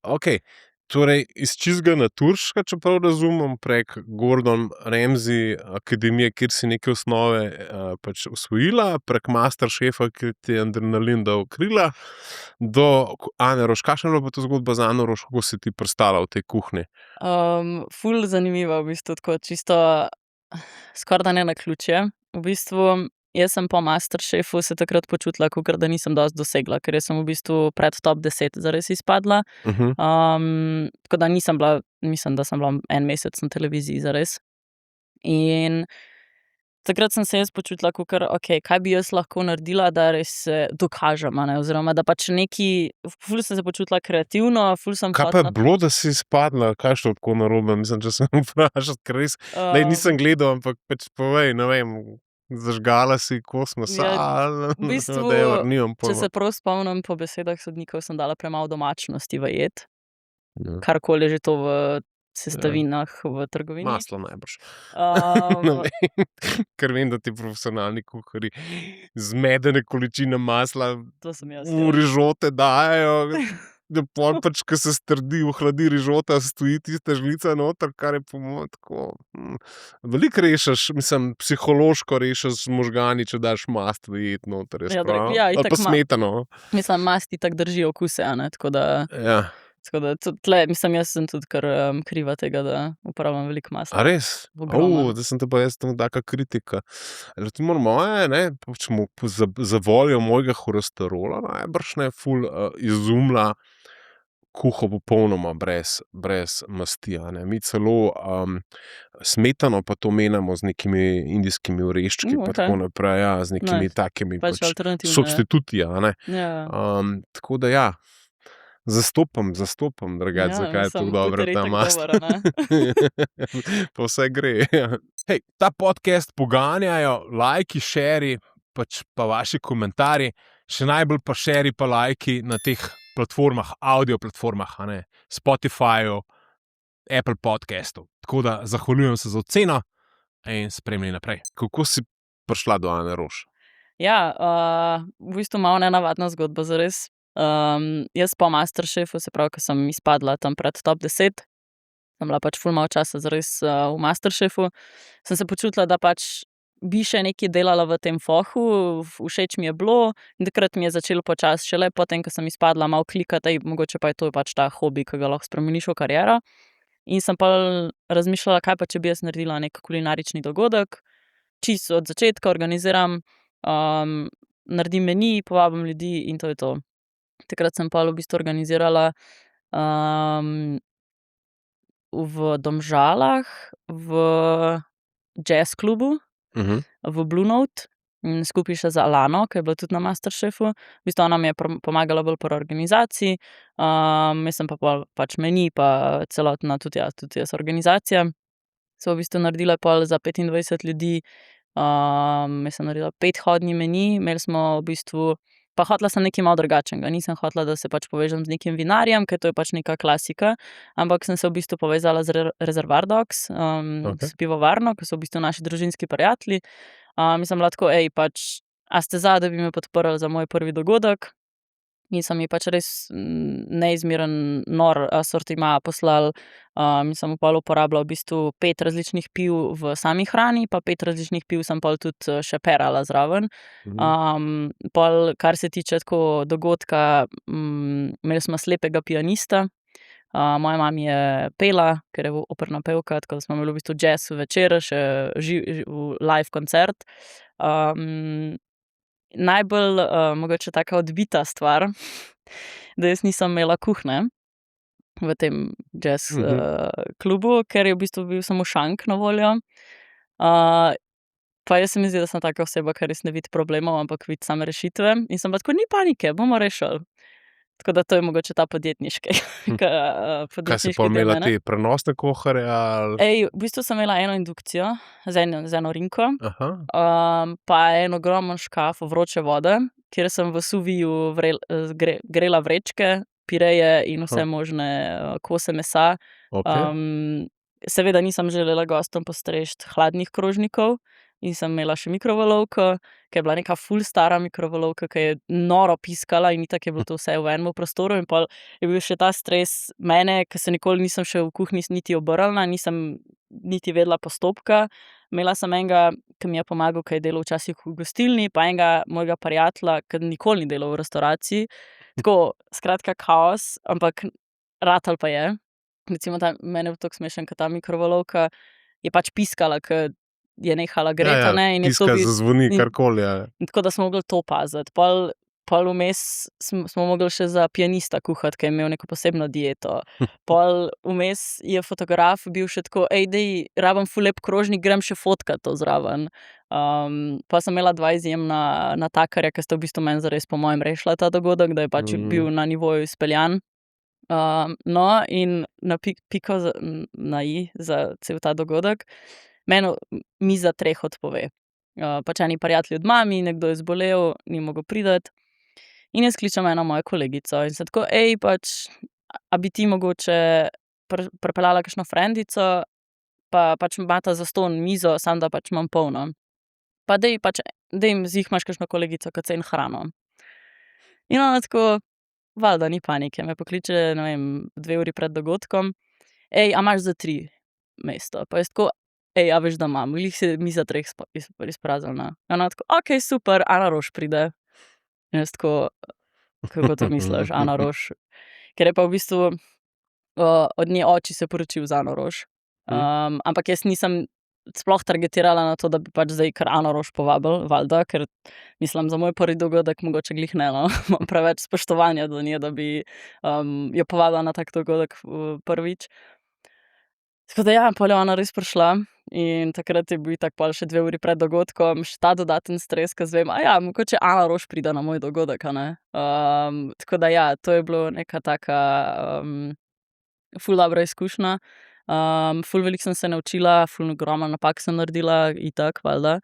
Okej, torej iz čistega naturška, če prav razumem, prek Gordon Ramsay akademije, kjer si neke osnove pač osvojila, prek Masterchefa, kjer ti je adrenalin dal krila, do Ane Roš. Kakšna je bila pa to zgodba z Ano Roš, kako si ti pristala v tej kuhinji? Ful zanimivo, v bistvu, tako čisto skorajda ne naključje. V bistvu, jaz sem po Masterchefu se takrat počutila, kakor da nisem dosti dosegla, ker jaz sem v bistvu pred top 10 zares izpadla. Tako da nisem bila, mislim, da sem bila 1 mesec na televiziji zares. In takrat sem se jaz počutila, kakor, okej, kaj bi jaz lahko naredila, da res dokažem, a ne, oziroma da pač ful sem se počutila kreativno, ful sem Kaj pa je bilo, da si izpadla? Kaj je šlo tako narobe? Mislim, če sem vprašal, ker res, nisem gledal, ampak pač povej, ne vem, zažgala si kosmos, v bistvu, whatever, nimam če se pojma. prav spomnim, po besedah sodnikov sem dala premalo domačnosti v jed, Ja. karkoli je že to v sestavinah v trgovini. Maslo najbrž. Ne Um, vem, ker vem, da ti profesionalni kuharji zmedene količine masla to sem jaz. v rižote dajo, da pol pač, ko se strdi, ohladi rižota, stoji tista žlica noter, kar je po mojem tako, veliko rešiš, mislim, psihološko rešiš z možgani, če daš mast v jed noter, je Ja, spravo. ja, Ali itak pa smetano. Mislim, masti tako držijo okuse, a ne, tako da tudi tle, mislim, jaz sem tudi kar kriva tega, da uporabljam veliko masla. A res? Ogromno. Da sem te pa jaz tam taka kritika. Recimo moje, ne, pač za voljo mojega holesterola najbrž ne ful izumila kuho popolnoma brez masti, a ne. Mi celo smetano pa to menjamo z nekimi indijskimi oreščki pa okej. tako naprej, ja, z nekimi Nice. takimi Pač pač alternativne, substituti, a ne. Ja. Tako da ja, zastopam drugače, Ja, zakaj je tako mislim, dobra buter je ta itak mast. dober, a ne. Pa vse gre. Hej, ta podcast poganjajo lajki, šeri, pač pa vaši komentarji. Še najbolj pa šeri pa lajki na teh platformah, audio platformah, a ne, Spotifyju, Apple podcastu. Tako da zahvaljujem se za oceno in spremljaj naprej. Kako si prišla do Ane Roš? Ja, v bistvu malo nenavadna zgodba zares. Jaz po Masterchefu, se pravi, ko sem izpadla tam pred top 10, sem bila pač ful malo časa zares v Masterchefu, sem se počutila, da pač bi še nekaj delala v tem fohu, všeč mi je bilo in takrat mi je začelo počasi šele potem, ko sem izpadla, malo klikati, mogoče pa je to pač ta hobi, ki ga lahko spremeniš v kariero. In sem pa razmišljala, kaj pa če bi jaz naredila nek kulinarični dogodek, čisto od začetka organiziram, naredim meni, povabim ljudi in to je to. Takrat sem pa v bistvu organizirala v Domžalah, v jazz klubu, v Blue Note, skupaj še z Alano, ki je bila tudi na Masterchefu. V bistvu ona mi je pomagala bolj pri organizaciji, jaz sem pa pol pač meni pa celotna tudi jaz organizacija. Sva v bistvu naredila pol za 25 ljudi, jaz sem naredila 5-hodni meni, imeli smo v bistvu, pa hotela sem nekaj malo drugačnega, nisem hotela, da se pač povežem z nekim vinarjem, ker to je pač neka klasika, ampak sem se v bistvu povezala z Reservoir Dogs, s pivovarno, ki so v bistvu naši družinski prijatelji. Sem bila tako, pač, a ste za, da bi me podprli za moj prvi dogodek? In so mi pač res neizmeren nor asortima poslali. Sem pol uporabila v bistvu 5 različnih piv v sami hrani, pa 5 različnih piv sem pol tudi še perala zraven. Pol, kar se tiče tako dogodka, imeli smo slepega pianista. Moja mama je pela, ker je operna pevka, tako da smo imeli v bistvu jazz večer, še live koncert. Najbolj mogoče taka odbita stvar, da jaz nisem imela kuhinje v tem jazz klubu, ker je v bistvu bil samo šank na voljo. Pa jaz se mi zdi, da sem taka oseba, ki res ne vidi problemov, ampak vidi same rešitve. In sem pa tako, ni panike, bomo rešili. Tako da to je mogoče ta podjetniški Kaj si pol imela te prenosne kuharje ali? v bistvu sem imela eno indukcijo z eno rinko, Aha. pa en ogromen škaf vroče vode, kjer sem v suviju grela vrečke, pireje in vse možne kose mesa. Seveda nisem želela gostom postreči hladnih krožnikov in sem imela še mikrovalovko, ki je bila neka ful stara mikrovalovka, ki je noro piskala in itak je bilo to vse v enem prostoru in pol je bil še ta stres mene, ki se nikoli nisem še v kuhinji niti obrnila, nisem niti vedela postopka. Imela sem enega, ki mi je pomagal, ki je delal včasih v gostilni, pa enega mojega prijatelja, ki nikoli ni delal v restavraciji. Tako, skratka kaos, ampak ratal pa je. Recimo mene je tako smešen, ker ta mikrovalovka je pač piskala, ker je nehala greti, ne. In je to piska, zazvoni, karkoli, ja. Tako da smo mogli to paziti. Pol vmes smo mogli še za pianista kuhati, ki je imel neko posebno dieto. Pol vmes je fotograf bil še tako, daj, rabim ful lep krožnik, grem še fotkat to zraven. Pa sem imela 2 izjemna natakarja, ki sta v bistvu meni zares po mojem rešila ta dogodek, da je pač bil na nivoju izpeljan. No, in na piko na i za cel ta dogodek meni miza 3 odpove. Pač eni prijatelji od mami, nekdo je zbolel, ni mogel priti. In jaz kličem eno mojo kolegico in sem tako, pač, a bi ti mogoče pripeljala kakšno frendico, pa pač imata zastonj mizo, samo da pač imam polno. Pa daj jim imaš kakšno kolegico, ki ceni hrano. In ona tako, valjda, ni panike, me pokliče, ne vem, 2 uri pred dogodkom. A imaš za 3 mesto? Pa jaz tako, a veš, da imam, glih se miza 3 izpraznila. Ona tako, okej, super, Ana Roš pride. In jaz tako, kako to misliš, Ana Roš? Ker je pa v bistvu od nje oči se poročil z Ano Roš. Ampak jaz nisem sploh targetirala na to, da bi pač zdaj kar Ano Roš povabil, valjda, ker mislim, za moj prvi dogodek mogoče glih ne, no. Imam preveč spoštovanja do nje, da bi jo povabila na tak dogodek prvič. Tako da ja, pol je ona res prišla in takrat je bil itak pol še 2 uri pred dogodkom, še ta dodaten stres, ko zvem, mogoče Ana Roš pride na moj dogodek, a ne. Tako da ja, to je bilo neka taka ful dobra izkušnja. Ful veliko sem se naučila, ful ogromno napak sem naredila, itak, valjda.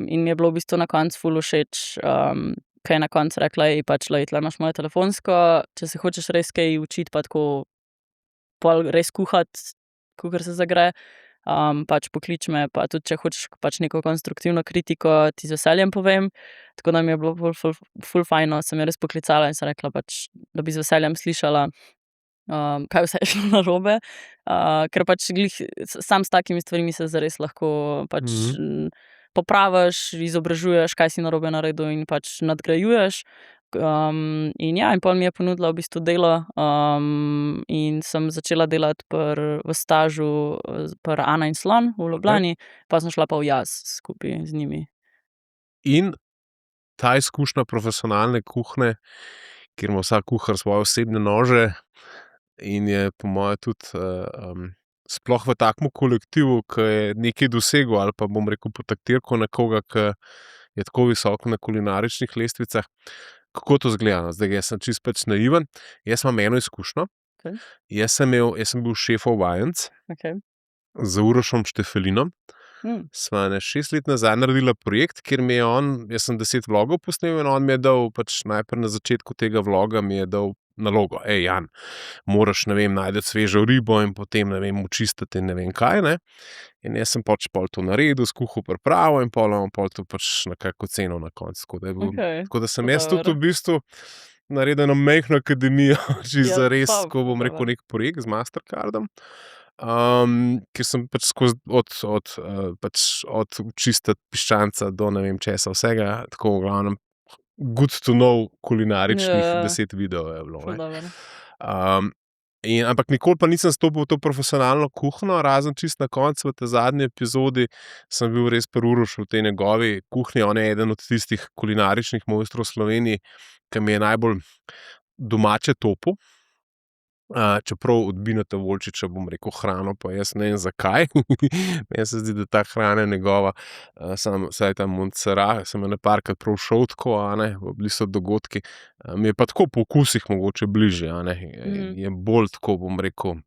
In mi je bilo v bistvu na koncu ful všeč kaj je na koncu rekla: "Ej, pač glej, tule imaš moje telefonsko, če se hočeš res kaj učiti pa tako pol res kuhati, kakor se zagre, pač pokliči me, pa tudi če hočeš pač neko konstruktivno kritiko, ti z veseljem povem." Tako da mi je bilo ful fajn, no, sem jo res poklicala in sem rekla pač, da bi z veseljem slišala, kaj vse je šlo narobe, ker pač glih samo s takimi stvarmi se zares lahko pač, popraviš, izobražuješ, kaj si narobe naredil in pač nadgrajuješ. In ja, in pol mi je ponudila v bistvu delo, in sem začela delati v stažu, pri Ana in slon v Ljubljani, pol sem šla pa v Jaz skupaj z njimi. In ta izkušnja profesionalne kuhinje, kjer ima vsak kuhar svoje osebne nože in je po moje tudi, sploh v takem kolektivu, ki je nekaj dosegel ali pa bom rekel podtaktirko nekoga, ki je tako visoko na kulinaričnih lestvicah. Kako to izgleda, no? Zdaj, jaz sem čisto pač naiven. Jaz imam eno izkušnjo. Okej. Jaz sem bil šefov vajenec Okej. z Urošem Štefelinom. Sva 6 let nazaj naredila projekt, kjer mi je jaz sem 10 vlogov posnel in on mi je dal pač najprej na začetku tega vloga mi je dal nalogo: "Ej, Jan, moraš, ne vem, najti svežo ribo in potem, ne vem, očistiti in ne vem kaj, ne." In jaz sem pač pol to naredil, skuhal, pripravil in pol on to pač nekako ocenil na koncu. Tako da sem jaz tudi v bistvu naredil eno majhno akademijo, čisto zares, ko bom rekel, nek projekt z Mastercardom, kjer sem pač skozi od čistiti piščanca do ne vem česa vsega, tako v glavnem good to know kulinaričnih 10 videov je bilo, Ful ne. dobro. Ampak nikoli pa nisem stopil v to profesionalno kuhinjo, razen čisto na koncu, v tej zadnji epizodi sem bil res pri Urošu v tej njegovi kuhinji. On je eden od tistih kulinaričnih mojstrov v Sloveniji, ki mi je najbolj domače topil. Čeprav od Bineta Volčiča, bom rekel, hrano, pa jaz ne vem, zakaj. Meni se zdi, da ta hrana je njegova, vsaj ta Montserrat, sem ene parkrat prav šel tako, bili so dogodki. Mi je pa tako po okusih mogoče bližje, Je bolj tako, bom rekel,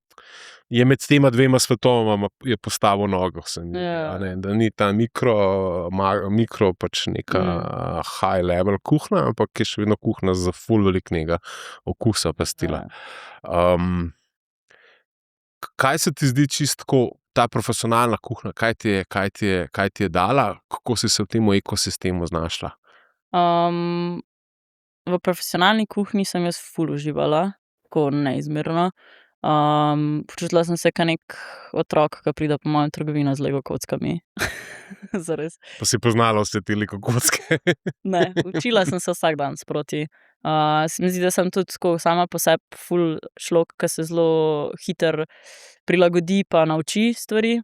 je med tema dvema svetovoma je postavil nogo, se mi zdi, da ni ta mikro pač neka high level kuhinja, ampak je še vedno kuhinja z ful veliko nekega okusa pa stila. Kaj se ti zdi čisto tako ta profesionalna kuhinja, kaj ti je dala, kako si se v tem ekosistemu znašla? V profesionalni kuhinji sem jaz ful uživala, tako neizmerno. Počutila sem se kot neki otrok, ke pride po mojem v trgovino z Lego kockami. Zares. Pa si poznala vse te Lego kocke? Ne, učila sem se vsak dan sproti. Se mi zdi, da sem tudi tako sama po sebi ful človek, ke se zelo hitro prilagodi pa nauči stvari.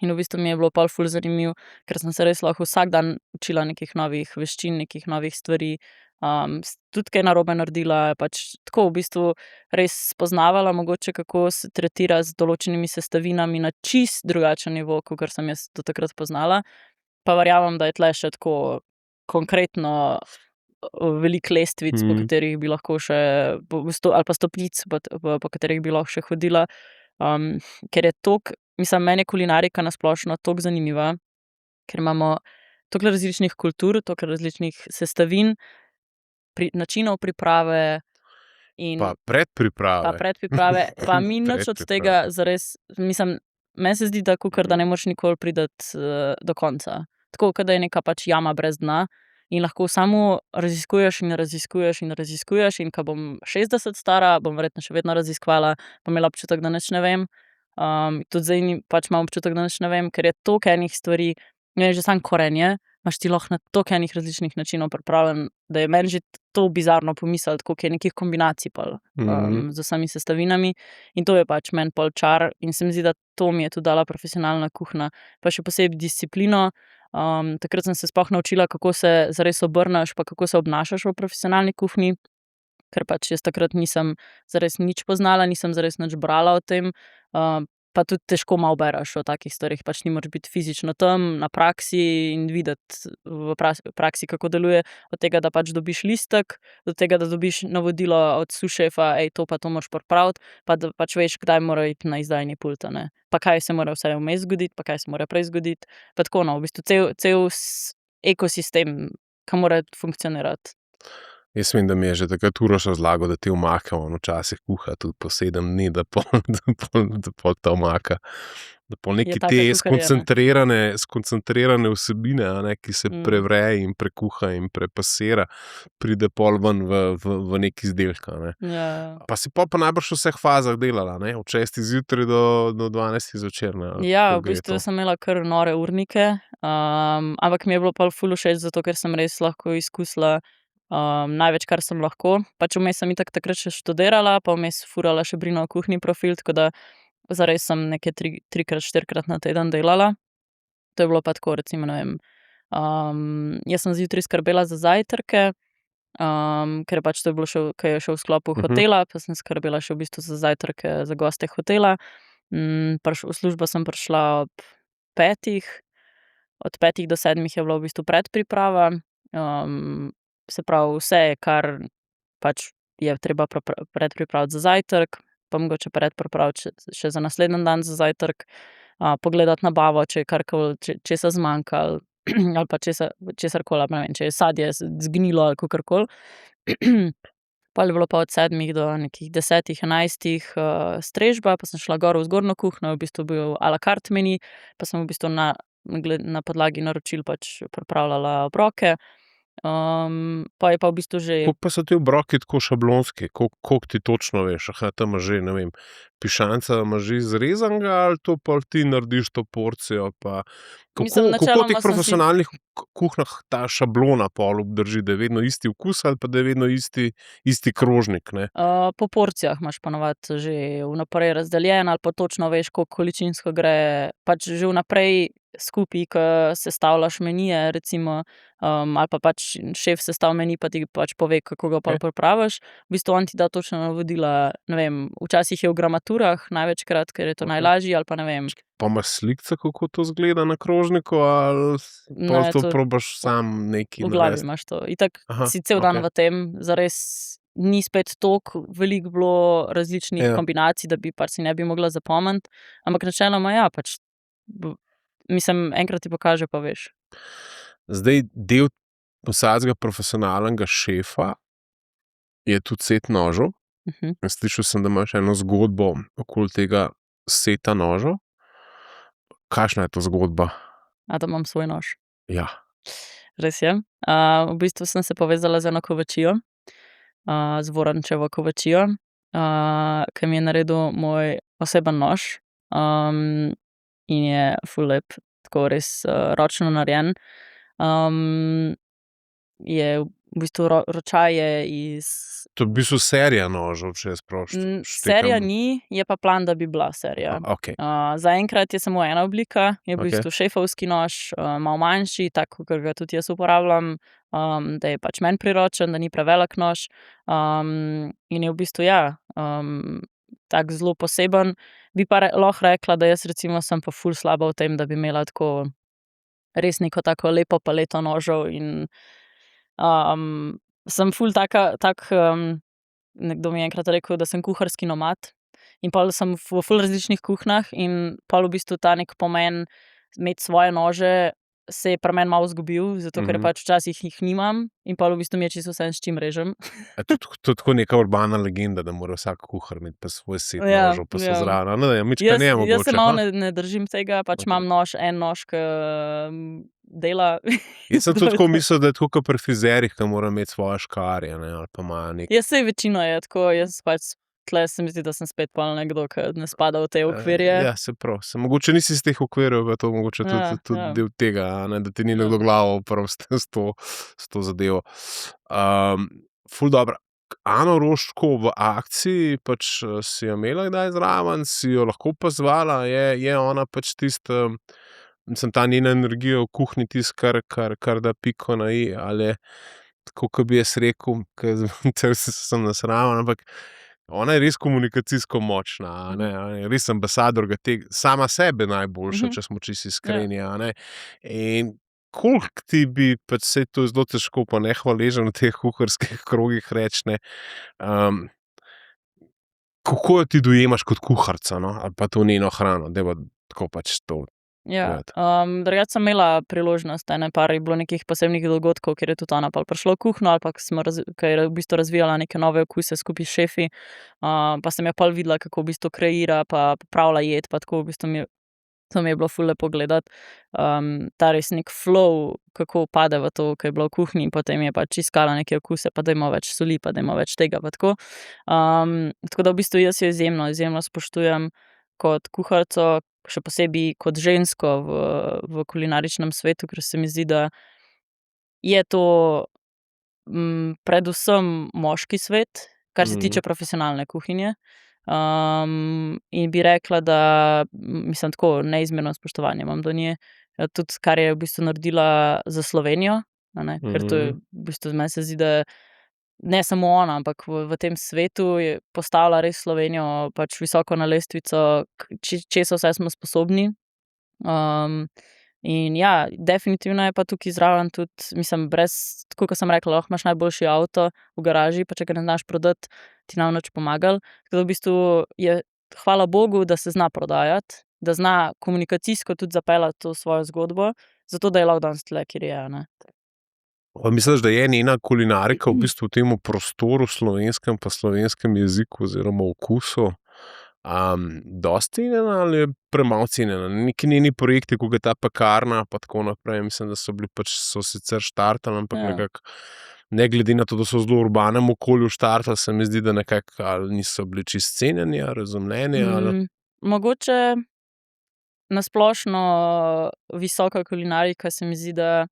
In v bistvu mi je bilo pol ful zanimivo, ker sem se res lahko vsak dan učila nekih novih veščin, nekih novih stvari. Tudi kaj narobe naredila, pač tako v bistvu res spoznavala mogoče, kako se tretira z določenimi sestavinami na čisto drugačen nivo, kakor sem jaz do takrat poznala. Pa verjamem, da je tule še tako konkretno veliko lestvic, po katerih bi lahko še ali pa stopnic, po katerih bi lahko še hodila. Ker je toliko, mislim, meni je kulinarika na splošno toliko zanimiva, ker imamo toliko različnih kultur, toliko različnih sestavin, načinov priprave in Pa predpriprave. pa mi nič od tega zares, mislim, meni se zdi, da kakor da ne moreš nikoli priti, do konca. Tako, ke da je neka pač jama brez dna in lahko samo raziskuješ in raziskuješ in raziskuješ, in ke bom 60 stara, bom verjetno še vedno raziskovala, pa imela občutek, da nič ne vem. Tudi zdaj pač imam občutek, da nič ne vem, ker je toliko enih stvari, ne vem, že samo korenje imaš ti lahko na toliko enih različnih načinov pripravljen, da je meni že to bizarno pomisliti, koliko je nekih kombinacij pol, z vsemi sestavinami. In to je pač meni pol čar in se mi zdi, da to mi je tudi dala profesionalna kuhinja. Pa še posebej disciplino. Takrat sem se sploh naučila, kako se zares obrneš pa kako se obnašaš v profesionalni kuhinji, ker pač jaz takrat nisem zares nič poznala, nisem zares nič brala o tem, pa tudi težko malo bereš o takih stvareh, pač ni moraš biti fizično tam na praksi in videti v praksi, kako deluje, od tega, da pač dobiš listek, do tega, da dobiš navodilo od sušefa, to pa to moraš pripraviti, pa da pač veš, kdaj mora iti na izdajni pult, pa kaj se mora vse vmes zgoditi, pa kaj se mora prej zgoditi, pa tako, no, v bistvu cel ekosistem, ke mora funkcionirati. Jaz vem, da mi je že takrat Uroš razlagal, da te omake on včasih kuha tudi po 7 dni, da pol ta omaka, da pol Je neki taka te kuharija, ne. skoncentrirane vsebine, a ne, ki se prevre in prekuha in prepasira, pride pol ven v neki izdelek, a ne. Ja. Pa si pol pa najbrž v vseh fazah delala, ne, od 6 zjutraj do 12 zvečer, ne, ali Ja, kako v gre bistvu to? sem imela kar nore urnike, ampak mi je bilo pol ful všeč, zato ker sem res lahko izkusila, največ, kar sem lahko. Pač vmes sem itak takrat še študirala, pa vmes furala še Brino kuhni profil, tako da zares sem neke trikrat, štirikrat na teden delala. To je bilo pa tako recimo, ne vem, jaz sem zjutraj skrbela za zajtrke, ker pač to je bilo še ke je še v sklopu hotela, pa sem skrbela še v bistvu za zajtrke za goste hotela. V službo sem prišla ob 5, od 5 do 7 je bila v bistvu predpriprava. Se pravi vse, kar pač je treba predpripraviti za zajtrk, pa mogoče predpripraviti še za naslednji dan za zajtrk, pogledati nabavo, če je karkoli, česa zmanjkalo, ali pa česarkoli, ali pa ne vem, če je sadje zgnilo ali kakorkoli. Pol je bilo pa od 7 do nekih 10, 11, strežba, pa sem šla gor v zgornjo kuhinjo, v bistvu bil à la carte meni, pa sem v bistvu na podlagi naročil pač pripravljala obroke. Pol je pa v bistvu že Koliko pa so ti obroki tako šablonski, koliko ti točno veš, tam imaš že, ne vem, pišanca imaš že zrezanega ali to pol ti narediš to porcijo, pa Mislim, kako v teh načeloma sem si profesionalnih kuhinjah ta šablona pol obdrži, da je vedno isti okus ali pa da je vedno isti krožnik, ne? Po porcijah imaš po navadi že vnaprej razdeljeno ali pa točno veš, koliko količinsko gre, pač že vnaprej skupaj, ke sestavljaš menije recimo, ali pa pač šef sestavi meni, pa ti pač pove, kako ga pol pripraviš. V bistvu on ti da točna navodila, ne vem, včasih je v gramaturah največkrat, ker je to najlažje, ali pa ne vem. Pa imaš slikice, kako to izgleda na krožniku, ali pol Ne, to to probaš sam nekaj v glavi narediti? imaš to. Itak Aha, si cel dan okej. v tem, zares ni spet toliko veliko bilo različnih Ja. kombinacij, da bi pač si ne bi mogla zapomniti, ampak načeloma ja, pač mislim, enkrat ti pokaže, pa veš. Zdaj, del vsakega profesionalnega šefa je tudi set nožev. Slišal sem, da imaš eno zgodbo okoli tega seta nožev. Kakšna je to zgodba? A da imam svoj nož. Ja. Res je. V bistvu sem se povezala z eno kovačijo, z Vorančevo kovačijo, ke mi je naredil moj osebni nož, in je ful lep, tako res, ročno narejen. Je v bistvu ročaj je iz To je v bistvu serija nožev, če jaz prav serija ni, je pa plan, da bi bila serija. Okej, Zaenkrat je samo ena oblika, je v okej. bistvu šefovski nož, malo manjši, tak, kakor ga tudi jaz uporabljam, da je pač meni priročen, da ni prevelik nož. In je v bistvu, ja, tak zelo poseben. Bi pa lahko rekla, da jaz recimo sem pa ful slaba v tem, da bi imela tako res neko tako lepo paleto nožev in, sem ful nekdo mi je enkrat rekel, da sem kuharski nomad, in pol sem v ful različnih kuhinjah in pol v bistvu ta neki pomen imeti svoje nože se je pri meni malo izgubil, zato ker pač včasih jih nimam in pol v bistvu mi je čisto vseeno, s čim režem. To je tako neka urbana legenda, da mora vsak kuhar imeti pa svoj set Ja, nožev, pa so ja. zraven. A ne, mičkeno je Jaz se mogoče, malo ne držim tega, pač imam en nož, ke dela. Jaz sem tudi tako mislil, da je tako kot pri frizerjih, ke morajo imeti svoje škarje, ne, ali pa imajo Ja, saj večina je tako, jaz pač tule se mi zdi, da sem spet pol nekdo, ke ne spada v te okvirje. Ja, saj prav. Mogoče nisi iz teh okvirjev, pa je to mogoče tudi Ja. del tega, a ne, da ti ni nekdo glavo oprl s to zadevo. Ful dobro. Ano Roš tako v akciji, pač si jo imela kdaj zraven, si jo lahko opazovala, je ona pač tisto, mislim, ta njena energija v kuhinji tisto, kar da piko na i, ali je tako, ke bi jaz rekel, ke sem nasraven, ampak ona je res komunikacijsko močna, a ne, je res ambasadorka sama sebe najboljša, če smo čisto iskreni, a ne. In koliko ti bi, pač saj to je zelo težko pa nehvaležno v teh kuharskih krogih reči, ne, kako jo ti dojemaš kot kuharico, no, ali pa to njeno hrano, dajva tako pač to Ja, gledati. drugače sem imela priložnost, ene par je bilo nekih posebnih dogodkov, kjer je tudi ona pol prišla v kuhinjo ali pa ke je v bistvu razvijala neke nove okuse skupaj s šefi, pa sem jo pol videla, kako v bistvu kreira pa pripravlja jed pa tako v bistvu to mi je bilo ful lepo gledati. Ta res neki flow, kako pade v to, ke je bila v kuhinji, potem je pač iskala neke okuse, pa dajmo več soli, pa dajmo več tega pa tako. Tako da v bistvu jaz jo izjemno, izjemno spoštujem kot kuharico, še posebej kot žensko v kulinaričnem svetu, ker se mi zdi, da je to, predvsem moški svet, kar se tiče profesionalne kuhinje. In bi rekla, da mislim tako, neizmerno spoštovanje imam do nje. Tudi kar je v bistvu naredila za Slovenijo, a ne, ker to je v bistvu meni se zdi, da ne samo ona, ampak v tem svetu je postavila res Slovenijo pač visoko na lestvico, česa vse smo sposobni. In ja, definitivno je pa tukaj zraven tudi, mislim, brez, tako kot sem rekla, lahko imaš najboljši avto v garaži, pa če ga ne znaš prodati, ti ne bo nič pomagalo. Tako da v bistvu je, hvala bogu, da se zna prodajati, da zna komunikacijsko tudi zapeljati to svojo zgodbo, zato da je lahko danes tule, kjer je, a ne. Misliš, da je njena kulinarika v bistvu v tem prostoru slovenskem pa slovenskem jeziku oziroma okusu dosti cenjena ali je premalo cenjena? Neki njeni projekti, kot je ta pekarna pa tako naprej, mislim, da so sicer štartali, ampak Ja. nekako ne glede na to, da so v zelo urbanem okolju štartali, se mi zdi, da nekako ali niso bili čisto cenjeni ali razumljeni ali. Mogoče na splošno visoka kulinarika se mi zdi, da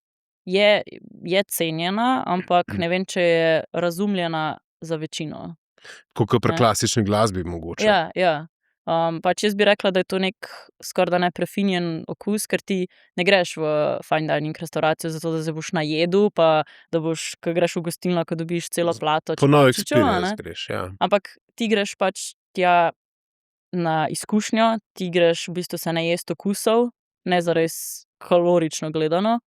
je cenjena, ampak ne vem, če je razumljena za večino. Tako kot pri Ne. klasični glasbi mogoče. Ja, ja. Pač jaz bi rekla, da je to neki skorajda neprefinjen okus, ker ti ne greš v fine dining restavracijo zato, da se boš najedel, pa da boš, ke greš v gostilno, ke dobiš celo plato Po nov čevapčičev, a ne. experience greš, ja. Ampak ti greš pač tja na izkušnjo, ti greš v bistvu se najest okusov, ne zares kalorično gledano.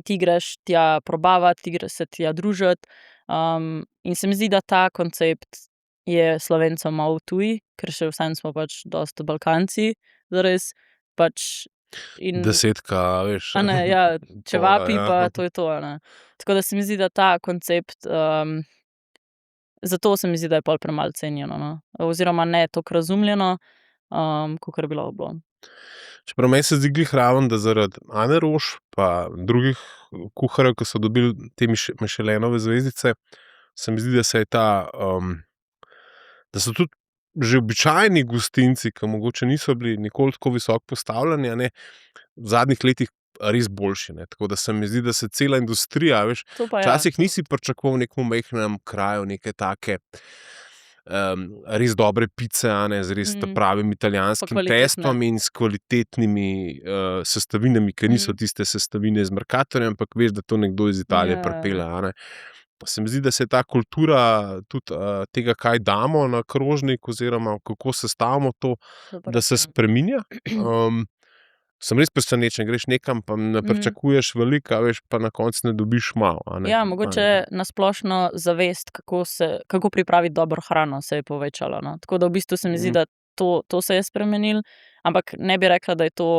Ti greš tja probavat, ti greš se tja družit, in se mi zdi, da ta koncept je Slovencem malo tuj, ker še vseeno smo pač dosti Balkanci zares, pač in Desetka, a veš. a ne, ja, čevapi ja. pa to je to, a ne. Tako da se mi zdi, da ta koncept, zato se mi zdi, da je pol premalo cenjeno, no. Oziroma ne toliko razumljeno, kakor bi lahko bilo. Čeprav meni se zdi glih raven, da zaradi Ane Roš pa drugih kuharjev, ki so dobili te Michelinove zvezdice, se mi zdi, da se je da so tudi že običajni gostinci, ki mogoče niso bili nikoli tako visoko postavljeni, a ne, v zadnjih letih res boljši, ne. Tako da se mi zdi, da se cela industrija, veš, To pa ja. včasih nisi pričakoval v nekem majhnem kraju neke take res dobre pice, a ne, z res pravim italijanskim testom in s kvalitetnimi sestavinami, ki niso tiste sestavine iz Mercatorja, ampak veš, da to nekdo iz Italije pripelje, a ne. Pa se mi zdi, da se je ta kultura tudi tega, kaj damo na krožnik oziroma kako sestavimo to, da se spreminja. Sem res presenečen, greš nekam, pa ne pričakuješ veliko, a veš, pa na koncu ne dobiš malo, a ne. Ja, mogoče na splošno zavest, kako pripraviti dobro hrano, se je povečala, no. Tako da v bistvu se mi zdi, da to se je spremenilo, ampak ne bi rekla, da je to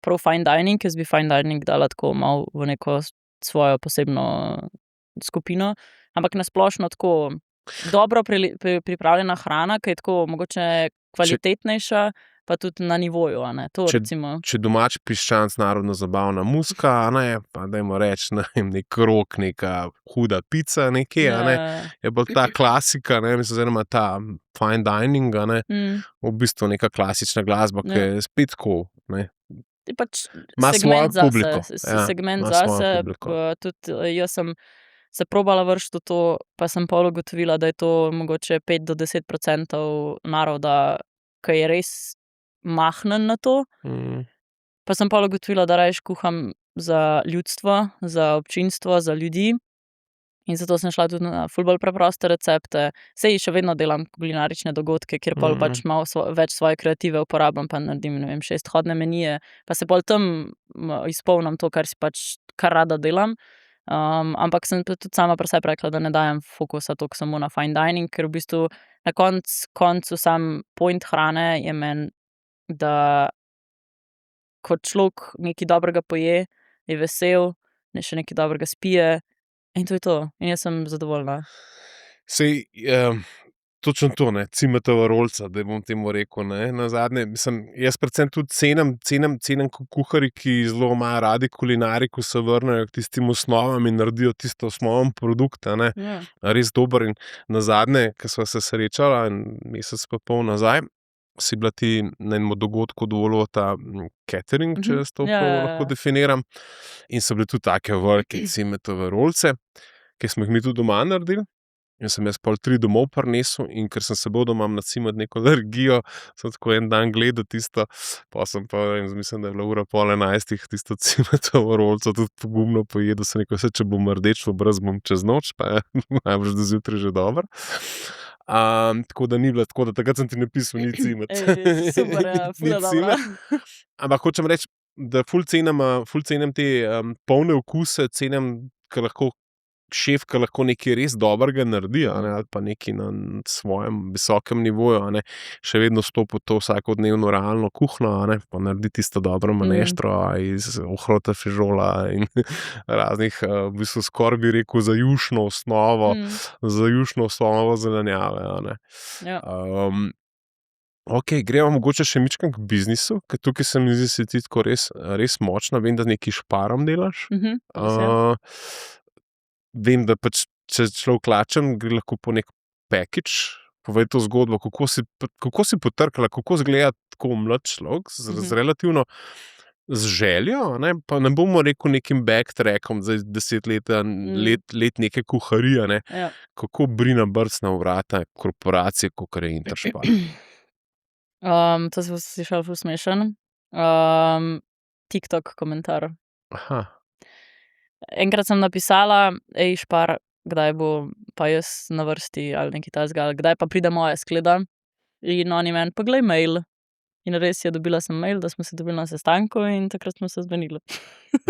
prav fine dining, jaz bi fine dining dala tako malo v neko svojo posebno skupino, ampak na splošno tako dobro pripravljena hrana, ke je tako mogoče kvalitetnejša, pa tudi na nivoju, a ne, to recimo. Če domač piščanc, narodnozabavna muzika, a ne, pa dajmo reči, ne vem, neki rok, neka huda pica nekje, a ne, je bolj ta klasika, ne, mislim, oziroma ta fine dining, a ne, v bistvu neka klasična glasba, ki je spet tako, ne. Je pač Ima svojo segment zase, publiko, ja, segment ima svojo zase, publiko. tudi jaz sem se probala vreči v to, pa sem pol ugotovila, da je to mogoče 5 do 10% naroda, ke je res mahnen na to. Pa sem pol ugotovila, da rajši kuham za ljudstvo, za občinstvo, za ljudi. In zato sem šla tudi na ful bolj preproste recepte. Saj še vedno delam kulinarične dogodke, kjer pol pač malo več svoje kreative uporabljam, pa naredim, ne vem, 6 vhodne menije, pa se pol tam izpolnim to, kar rada delam. Ampak sem tudi sama pri sebi rekla, da ne dajem fokusa toliko samo na fine dining, ker v bistvu na koncu sam point hrane je meni, da ko človek nekaj dobrega poje, je vesel, še nekaj dobrega spije in to je to. In jaz sem zadovoljna. Sej, točno to, ne, cimetova rolca, da bom temu rekel, ne, nazadnje, mislim, jaz predvsem tudi cenim kuharji, ki zelo imajo radi kulinariko, se vrnejo k tistim osnovam in naredijo tisto osnoven produkt, a ne, Ja. res dober. In nazadnje, ko sva se srečala en mesec pa pol nazaj, si bila ti na enem dogodku dovolila ta catering, če jaz to Ja, ja, ja. lahko definiram, in so bile tudi take velike cimetove rolce, ki smo jih mi tudi doma naredili. In sem jaz pol 3 domov prinesel, in ker sem se bal, da imam na cimet neko alergijo, sem tako en dan gledal tisto, pa sem pa, mislim, da je bila 10:30, tisto cimetovo rolco tudi pogumno pojedel, sem rekel, saj, če bom rdeč v obraz, bom čez noč, pa je najbrž do zjutraj že dobro. Tako da ni bilo tako, da takrat sem ti napisal, ni cimet. Super, ja, ful je Ni dobro. cimet. Ampak hočem reči, da ful cenim te polne okuse, cenim, ker lahko šef, ki lahko nekaj res dobrega naredi, a ne, ali pa nekaj na svojem visokem nivoju, a ne, še vedno stopi v to vsakodnevno realno kuhinjo, a ne, pa naredi tisto dobro maneštro iz ohrota fižola in raznih, v bistvu skoraj bi rekel, za jušno osnovo zelenjave, a ne. Ja. Ok, gremo mogoče še mičkam k biznisu, ker tukaj se mi zdi, si ti tako res močna, vem, da nekaj šparom delaš. Res je. Vem, da pač, če človek lačen, gre lahko po nek package. Povej to zgodbo, kako si potrkala, kako izgleda tako mlad človek z relativno z željo, a ne, pa ne bomo rekel nekim backtrackom, zdaj 10 let neke kuharije, ne. Ja. Kako Brina brcne v vrata korporacije, kakor je Interspar? To se bo slišalo ful smešno. TikTok komentar. Aha. Enkrat sem napisala: "Ej, Špar, kdaj bo pa jaz na vrsti ali nekaj takega, ali kdaj pa pride moja skleda?" In oni meni: "Poglej mail." In res je, dobila sem mail, da smo se dobili na sestanku in takrat smo se zmenili.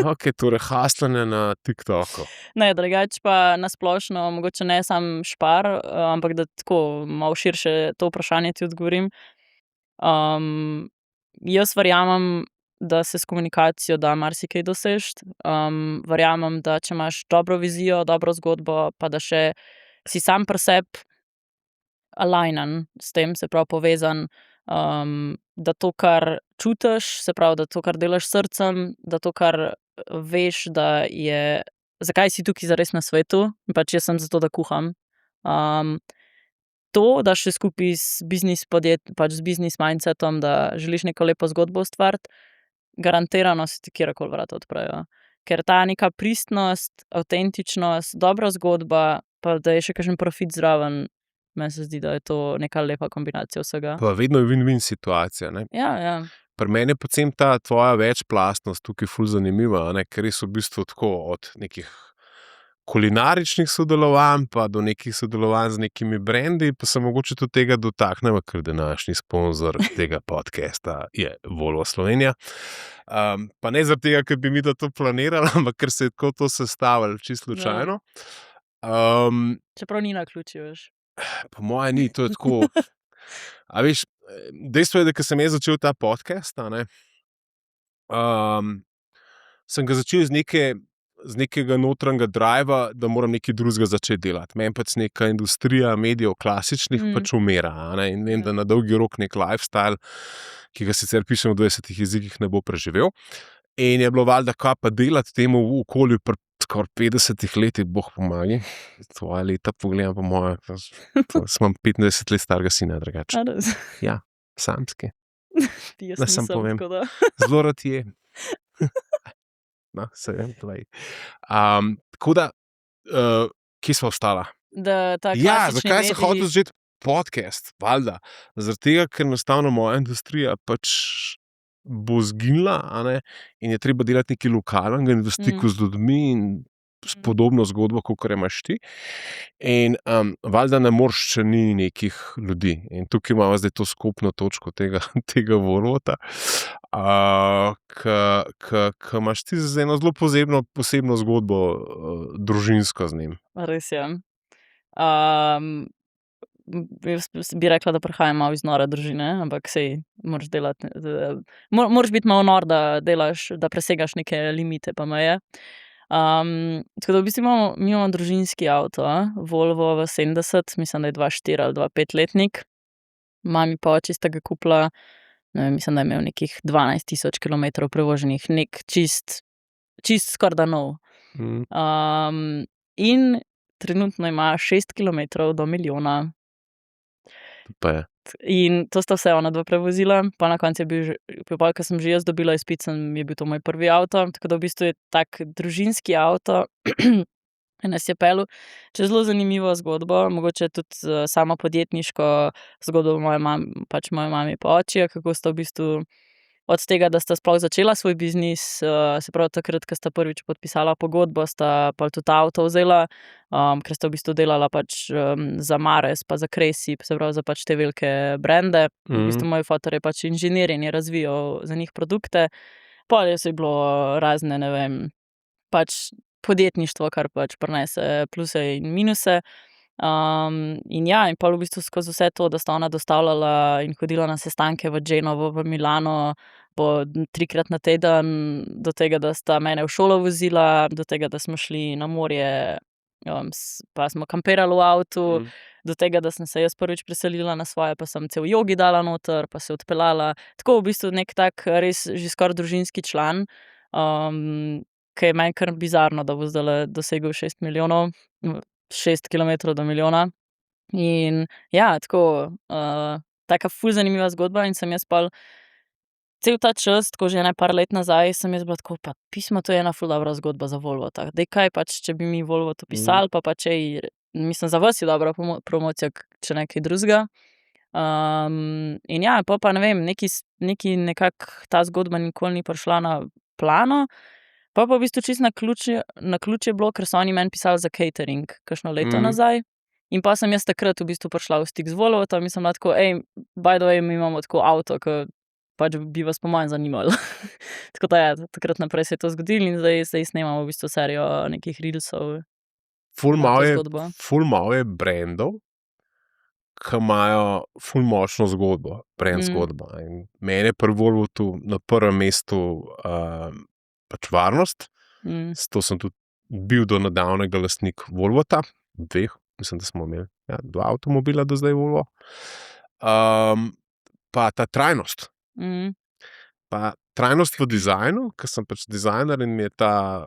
Ok, torej haslanje na TikToku. Ne, drugače pa na splošno, mogoče ne samo Špar, ampak da tako malo širše to vprašanje ti odgovorim. Jaz verjamem, da se s komunikacijo da marsikaj doseči. Verjamem, da če imaš dobro vizijo, dobro zgodbo, pa da še si sam pri sebi alignen s tem, se pravi povezan, da to, kar čutiš, se pravi, da to, kar delaš s srcem, da to, kar veš, da je, zakaj si tukaj zares na svetu, pač jaz sem zato, da kuham. To, da še skupaj pač z biznis mindsetom, da želiš neko lepo zgodbo ustvariti, garantirano se ti kjerkoli vrata odprejo. Ker ta neka pristnost, avtentičnost, dobra zgodba, pa da je še kakšen profit zraven, meni se zdi, da je to neka lepa kombinacija vsega. Pa vedno je win-win situacija, ne. Ja, ja. Pri meni je predvsem ta tvoja večplastnost tukaj ful zanimiva, a ne, ker res v bistvu tako od nekih kulinaričnih sodelovanj pa do nekih sodelovanj z nekimi brendi, pa se mogoče tudi tega dotaknemo, ker današnji sponzor tega podcasta je Volvo Slovenija. Pa ne zaradi tega, ker bi mi to planirali, ampak ker se je tako to sestavilo čisto slučajno. Čeprav ni naključje, veš. Po moje ni, to je tako. A veš, dejstvo je, da ko sem jaz začel ta podcast, a ne, sem ga začel z nekega notranjega driva, da moram nekaj drugega začeti delati. Meni pač neka industrija medijev klasičnih pač umira, a ne, in vem, da na dolgi rok nek lifestyle, ki ga sicer pišem v 20 jezikih, ne bo preživel. In je bilo valjda, kaj pa delati temu v okolju pri skoraj 50 letih, Bog pomagaj. Tvoja leta pogledam po moje, sem 25 let starega sina, drugače. A res? Ja, samski. Jaz Da samo nisem, povem. tako da. Zelo rad je. No, se vem, tlej. Tako da, kje sva ostala? Da ta Ja, klasični zakaj sem mediji- hotel začeti podcast? Valjda. Zaradi tega, ker enostavno moja industrija pač bo zginila, a ne, in je treba delati nekaj lokalnega in v stiku z ljudmi in s podobno zgodbo, kakor imaš ti. In valjda ne moreš, če ni nekih ljudi. In tukaj imamo zdaj to skupno točko tega Volvota, ki imaš ti z eno zelo posebno zgodbo, družinsko z njim. Res je. bi rekla, da prihajam malo iz nore družine, ampak sej moraš delati, moraš biti malo nor, da delaš, da presegaš neke limite pa meje. Tako da v bistvu mi imamo družinski avto, Volvo V70, mislim, da je 2.4 ali 2.5 letnik. Mami pa oči sta ga kupila, ne vem, mislim, da je imel nekih 12.000 kilometrov prevoženih, čist skorda nov. In trenutno ima 6 kilometrov do milijona. Pa je. In to sta vse ona dva prevozila, pa na koncu je bil pol, ko sem že jaz dobila izpit, je bil to moj prvi avto, tako da v bistvu je tak družinski avto, nas je pelil čez zelo zanimivo zgodbo, mogoče tudi samo podjetniško zgodbo moje mami pa očija, kako sta v bistvu od tega, da sta sploh začela svoj biznis, se pravi takrat, ko sta prvič podpisala pogodbo, sta pa tudi avto vzela, ker sta v bistvu delala pač za Mares pa za Cressy, se pravi za pač te velike brende. V bistvu moj fotor je pač inženir in je razvijal za njih produkte. Pol je bilo razne, ne vem, pač podjetništvo, kar pač prinese pluse in minuse. In ja, in pol v bistvu skozi vse to, da sta ona dostavljala in hodila na sestanke v Genovo, v Milano, po 3-krat na teden, do tega, da sta mene v šolo vozila, do tega, da smo šli na morje, pa smo kampirali v avtu, do tega, da sem se jaz prvič preselila na svoje, pa sem cel jogi dala noter, pa se odpeljala. Tako v bistvu nek tak res že skoraj družinski član, ki je meni kar bizarno, da bo zdajle dosegel 6 milijonov, 6 kilometrov do milijona. In ja, tako, taka ful zanimiva zgodba in sem jaz pol cel ta čas, tako že par let nazaj, sem jaz bila tako, pa pismo, to je ena ful dobra zgodba za Volvo, tako, daj kaj pač, če bi mi Volvo to pisali, pa pač mislim, za vas je dobra promocija, če ne kaj drugega. In ja, pa ne vem, nekako ta zgodba nikoli ni prišla na plano. Pa v bistvu čisto naključje bilo, ker so oni meni pisali za catering kakšno leto nazaj. In pa sem jaz takrat v bistvu prišla v stik z Volvo, tam mislim tako, by the way, mi imamo tako avto, ki pač bi vas po mojem zanimalo. Tako da ja, takrat naprej se je to zgodilo in zdaj snemamo v bistvu serijo nekih reelsov. Ful malo je brandov, ki imajo ful močno zgodbo, brand zgodbo. In meni je pri Volvotu na prvem mestu pač varnost. To sem tudi bil do nedavnega lastnik Volvota, 2, mislim, da smo imeli 2 avtomobila do zdaj Volvo. Pa ta trajnost. Pa trajnost v dizajnu, ker sem pač dizajner in mi je ta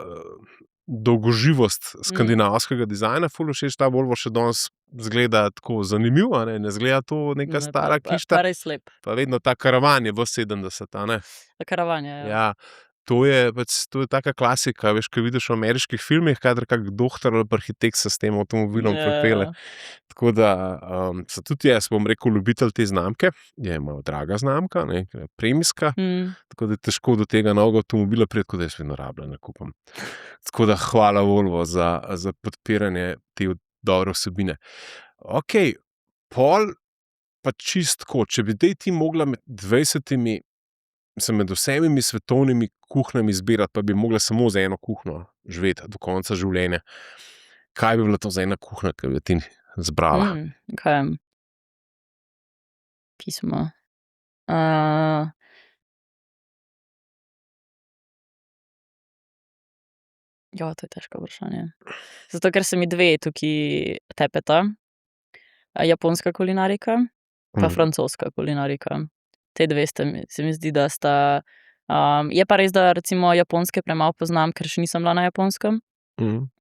dolgoživost skandinavskega dizajna ful všeč. Ta Volvo še danes zgleda tako zanimiv, ne zgleda to neka stara kišta. Pa res lep. Pa vedno ta karavan je v 70, ne. Ta karavan je, ja. To je taka klasika, veš, ko vidiš v ameriških filmih, kadar kak doktor ali arhitekt se s tem avtomobilom pripelje. Tako da sem tudi jaz, bom rekel, ljubitelj te znamke. Je malo draga znamka, ne, premijska, tako da je težko do tega novega avtomobila priti, tako da jaz vedno rabljen nakupam. Tako da hvala Volvo za podpiranje te dobre vsebine. Okej, pol pa čistko, če bi ti mogla med 20 med vsemi svetovnimi kuhnjami izbirati, pa bi mogla samo za eno kuhnjo živeti do konca življenja. Kaj bi bila to za ena kuhnja, ki bi ti zbrala? Kaj? Pismo. To je težko vprašanje. Zato, ker se mi 2 tukaj tepeta. Japonska kulinarika pa francoska kulinarika. Te 2 se mi zdi, da sta... je pa res, da recimo japonske premalo poznam, ker še nisem bila na Japonskem.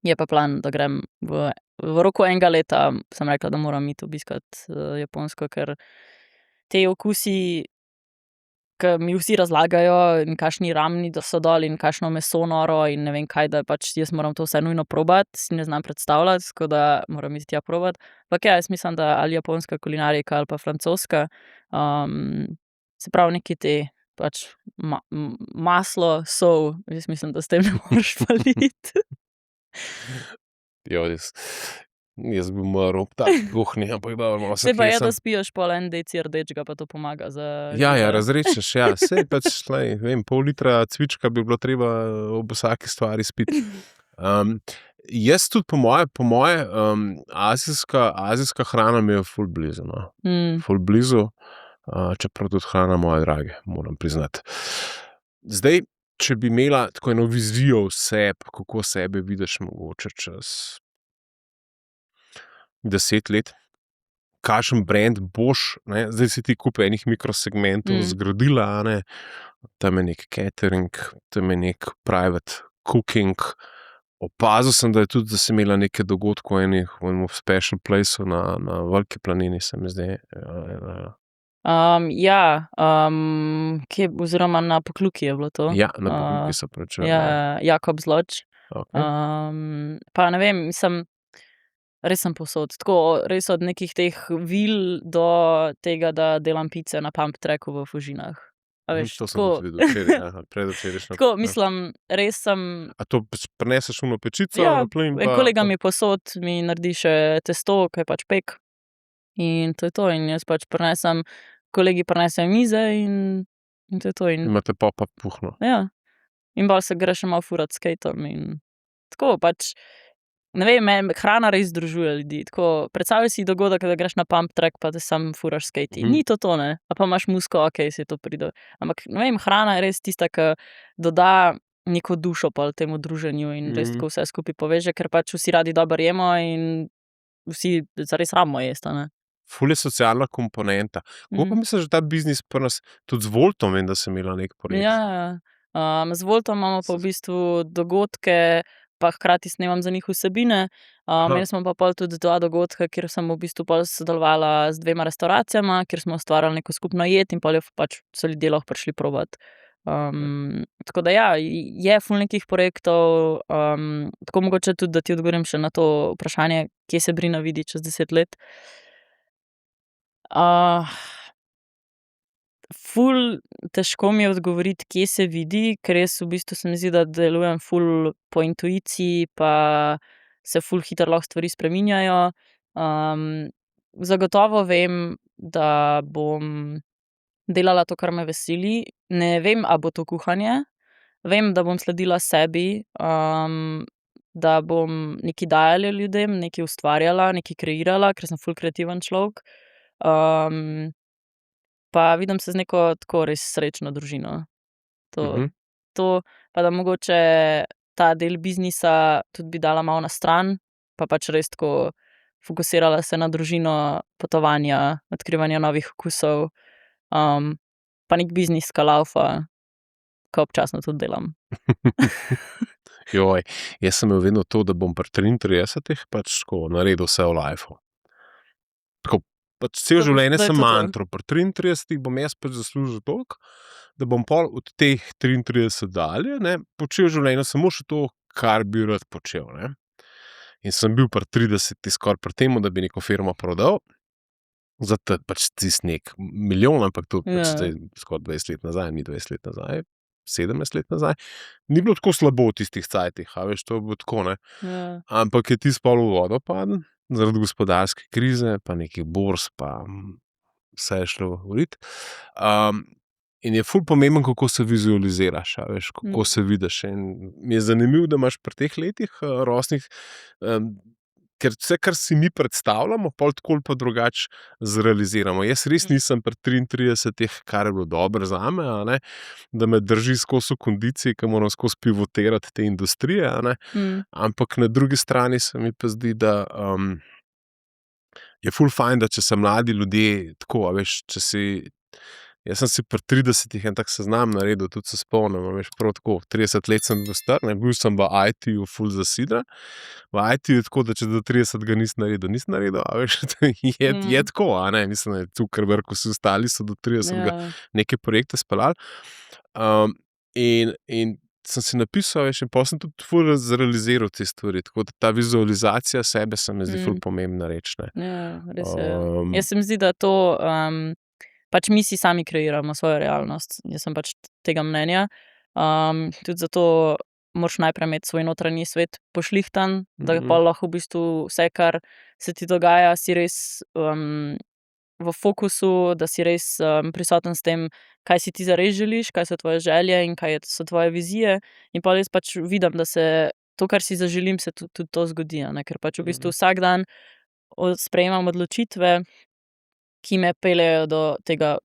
Je pa plan, da grem v roku enega leta, sem rekla, da moram iti obiskati Japonsko, ker te okusi, ki mi vsi razlagajo, in kakšni ramni so dol in kakšno meso noro in ne vem kaj, da pač jaz moram to vse nujno probati, si ne znam predstavljati, tako da moram iti tja probati. Ampak ja, jaz mislim, da ali japonska kulinarika ali pa francoska, se pravi neki te pač maslo, sol, jaz mislim, da s tem ne moreš faliti. Jaz bi umrl ob taki kuhinji, ampak dobro, malo se Saj pa je, da spiješ pol en deci rdečega, pa to pomaga za... Ja, razrečeš, sej pač, vem, pol litra cvička bi bilo treba ob vsaki stvari spiti. Jaz tudi po moje, azijska hrana mi je ful blizu, no. Mm. Ful blizu, čeprav tudi hrana moje drage, moram priznati. Zdaj, če bi imela tako eno vizijo kako sebe vidiš mogoče čez 10 let, kakšen brand boš, ne, zdaj si ti kup enih mikrosegmentov zgradila, a ne, tam je nek catering, tam je nek private cooking. Opazil sem, da si imela neke dogodke v enem special placeu na Veliki planini, se mi zdi. Oziroma na Pokljuki je bilo to. Ja, na Pokljuki se pravičujem. Ja, Jakobs Lodge. Okej. Pa ne vem, mislim, res sem povsod. Tako, res od nekih teh vil do tega, da delam pice na pump tracku v Fužinah. A veš, To sem tako, tudi videl včeraj, predvčerajšnjem. tako, mislim, res sem. A to prineseš uno pečico Ja, na plin? en kolega mi posod mi naredi še testo, ki je pač pek. In to je to. In jaz pač prinesem, kolegi prinesejo mize in to je to. In Imate pop-up kuhinjo. ja. In bolj se gre še malo furat s skatom in tako pač, ne vem, hrana res združuje ljudi. Tako, predstavljaj si dogodek, da greš na pump track, pa te sam furaš skati. Ni to, ne? A pa imaš musko, okej, si to pride. Ampak, ne vem, hrana je res tista, ki doda neko dušo pa temu druženju in res tako vse skupaj poveže, ker pač vsi radi dobro jemo in vsi zares rabimo jesti, ne? Ful je socialna komponenta. Kako pa misliš, da ta biznis pri nas, tudi z Voltom vem, da sem imela nek projekt? Ja, z Voltom imamo pa v bistvu dogodke, pa hkrati snemam za njih vsebine. Imeli smo pa pol tudi 2 dogodka, kjer sem v bistvu pol sodelovala z 2 restavracijama, kjer smo ustvarjali neko skupno jed in pol je pač so ljudje lahko prišli provat. Tako da ja, je ful nekih projektov, tako mogoče tudi, da ti odgovorim še na to vprašanje, kje se Brina vidi čez 10 let. Ful težko mi je odgovoriti, kje se vidi, ker jaz v bistvu se mi zdi, da delujem ful po intuiciji, pa se ful hitro lahko stvari spreminjajo. Zagotovo vem, da bom delala to, kar me veseli. Ne vem, a bo to kuhanje. Vem, da bom sledila sebi, da bom nekaj dajala ljudem, nekaj ustvarjala, nekaj kreirala, ker sem ful kreativen človek. Pa vidim se z neko tako res srečno družino. To, pa da mogoče ta del biznisa tudi bi dala malo na stran, pa pač res tako fokusirala se na družino, potovanja, odkrivanja novih okusov, pa nek biznis, ki laufa, ko občasno tudi delam. Joj, jaz sem imel vedno to, da bom pri 33 pač tako naredil vse v lifeu. Tako, pač cel življenje sem mantro. Pri 33 bom jaz pač zaslužil toliko, da bom pol od teh 33 dalje, ne, počel v življenju samo še to, kar bi rad počel, ne. In sem bil pri 30 skoraj pri temu, da bi neko firmo prodal, za pač tisti nek milijon, ampak to pač zdaj skoraj 20 let nazaj, ni 20 let nazaj, 17 let nazaj. Ni bilo tako slabo v tistih cajtih, a veš, to je bilo tako, ne. Ampak je tisti pol v vodo padel, zaradi gospodarske krize, pa nekih borz, pa vse je šlo v rit. In je ful pomemben, kako se vizualiziraš, a veš, kako se vidiš. In mi je zanimivo, da imaš pri teh letih rosnih, ker vse, kar si mi predstavljamo, pol tako ali pa drugače zrealiziramo. Jaz res nisem pri 33, kar je bilo dobro zame, a ne, da me drži skozi v kondiciji, ki moram skozi pivotirati te industrije, a ne. Ampak na drugi strani se mi pa zdi, da je ful fajn, da če so mladi ljudje tako, a veš, jaz sem si pri 30 en tak seznam naredil, tudi se spomnim, a veš, prav tako, 30 let sem bil star, ne, bil sem v IT-ju ful zasidran. V IT-ju je tako, da če do 30 ga nisem naredil, a veš, je tako, a ne, mislim, da je Zuckerberg, vsi ostali so do 30 neke projekte speljali. In sem si napisal, veš, in potem sem tudi ful zrealiziral te stvari, tako da ta vizualizacija sebe se mi zdi ful pomembna reč, ne. Ja, res je. Jaz se mi zdi, da to, pač mi si sami kreiramo svojo realnost. Jaz sem pač tega mnenja. Tudi zato moraš najprej imeti svoj notranji svet pošlihtan, da pa lahko v bistvu vse, kar se ti dogaja, si res v fokusu, da si res prisoten s tem, kaj si ti zares želiš, kaj so tvoje želje in kaj so tvoje vizije. In pa res pač vidim, da se to, kar si zaželim, se tudi to zgodi, a ne, ker pač v bistvu vsak dan sprejemam odločitve, ki me peljejo do tega,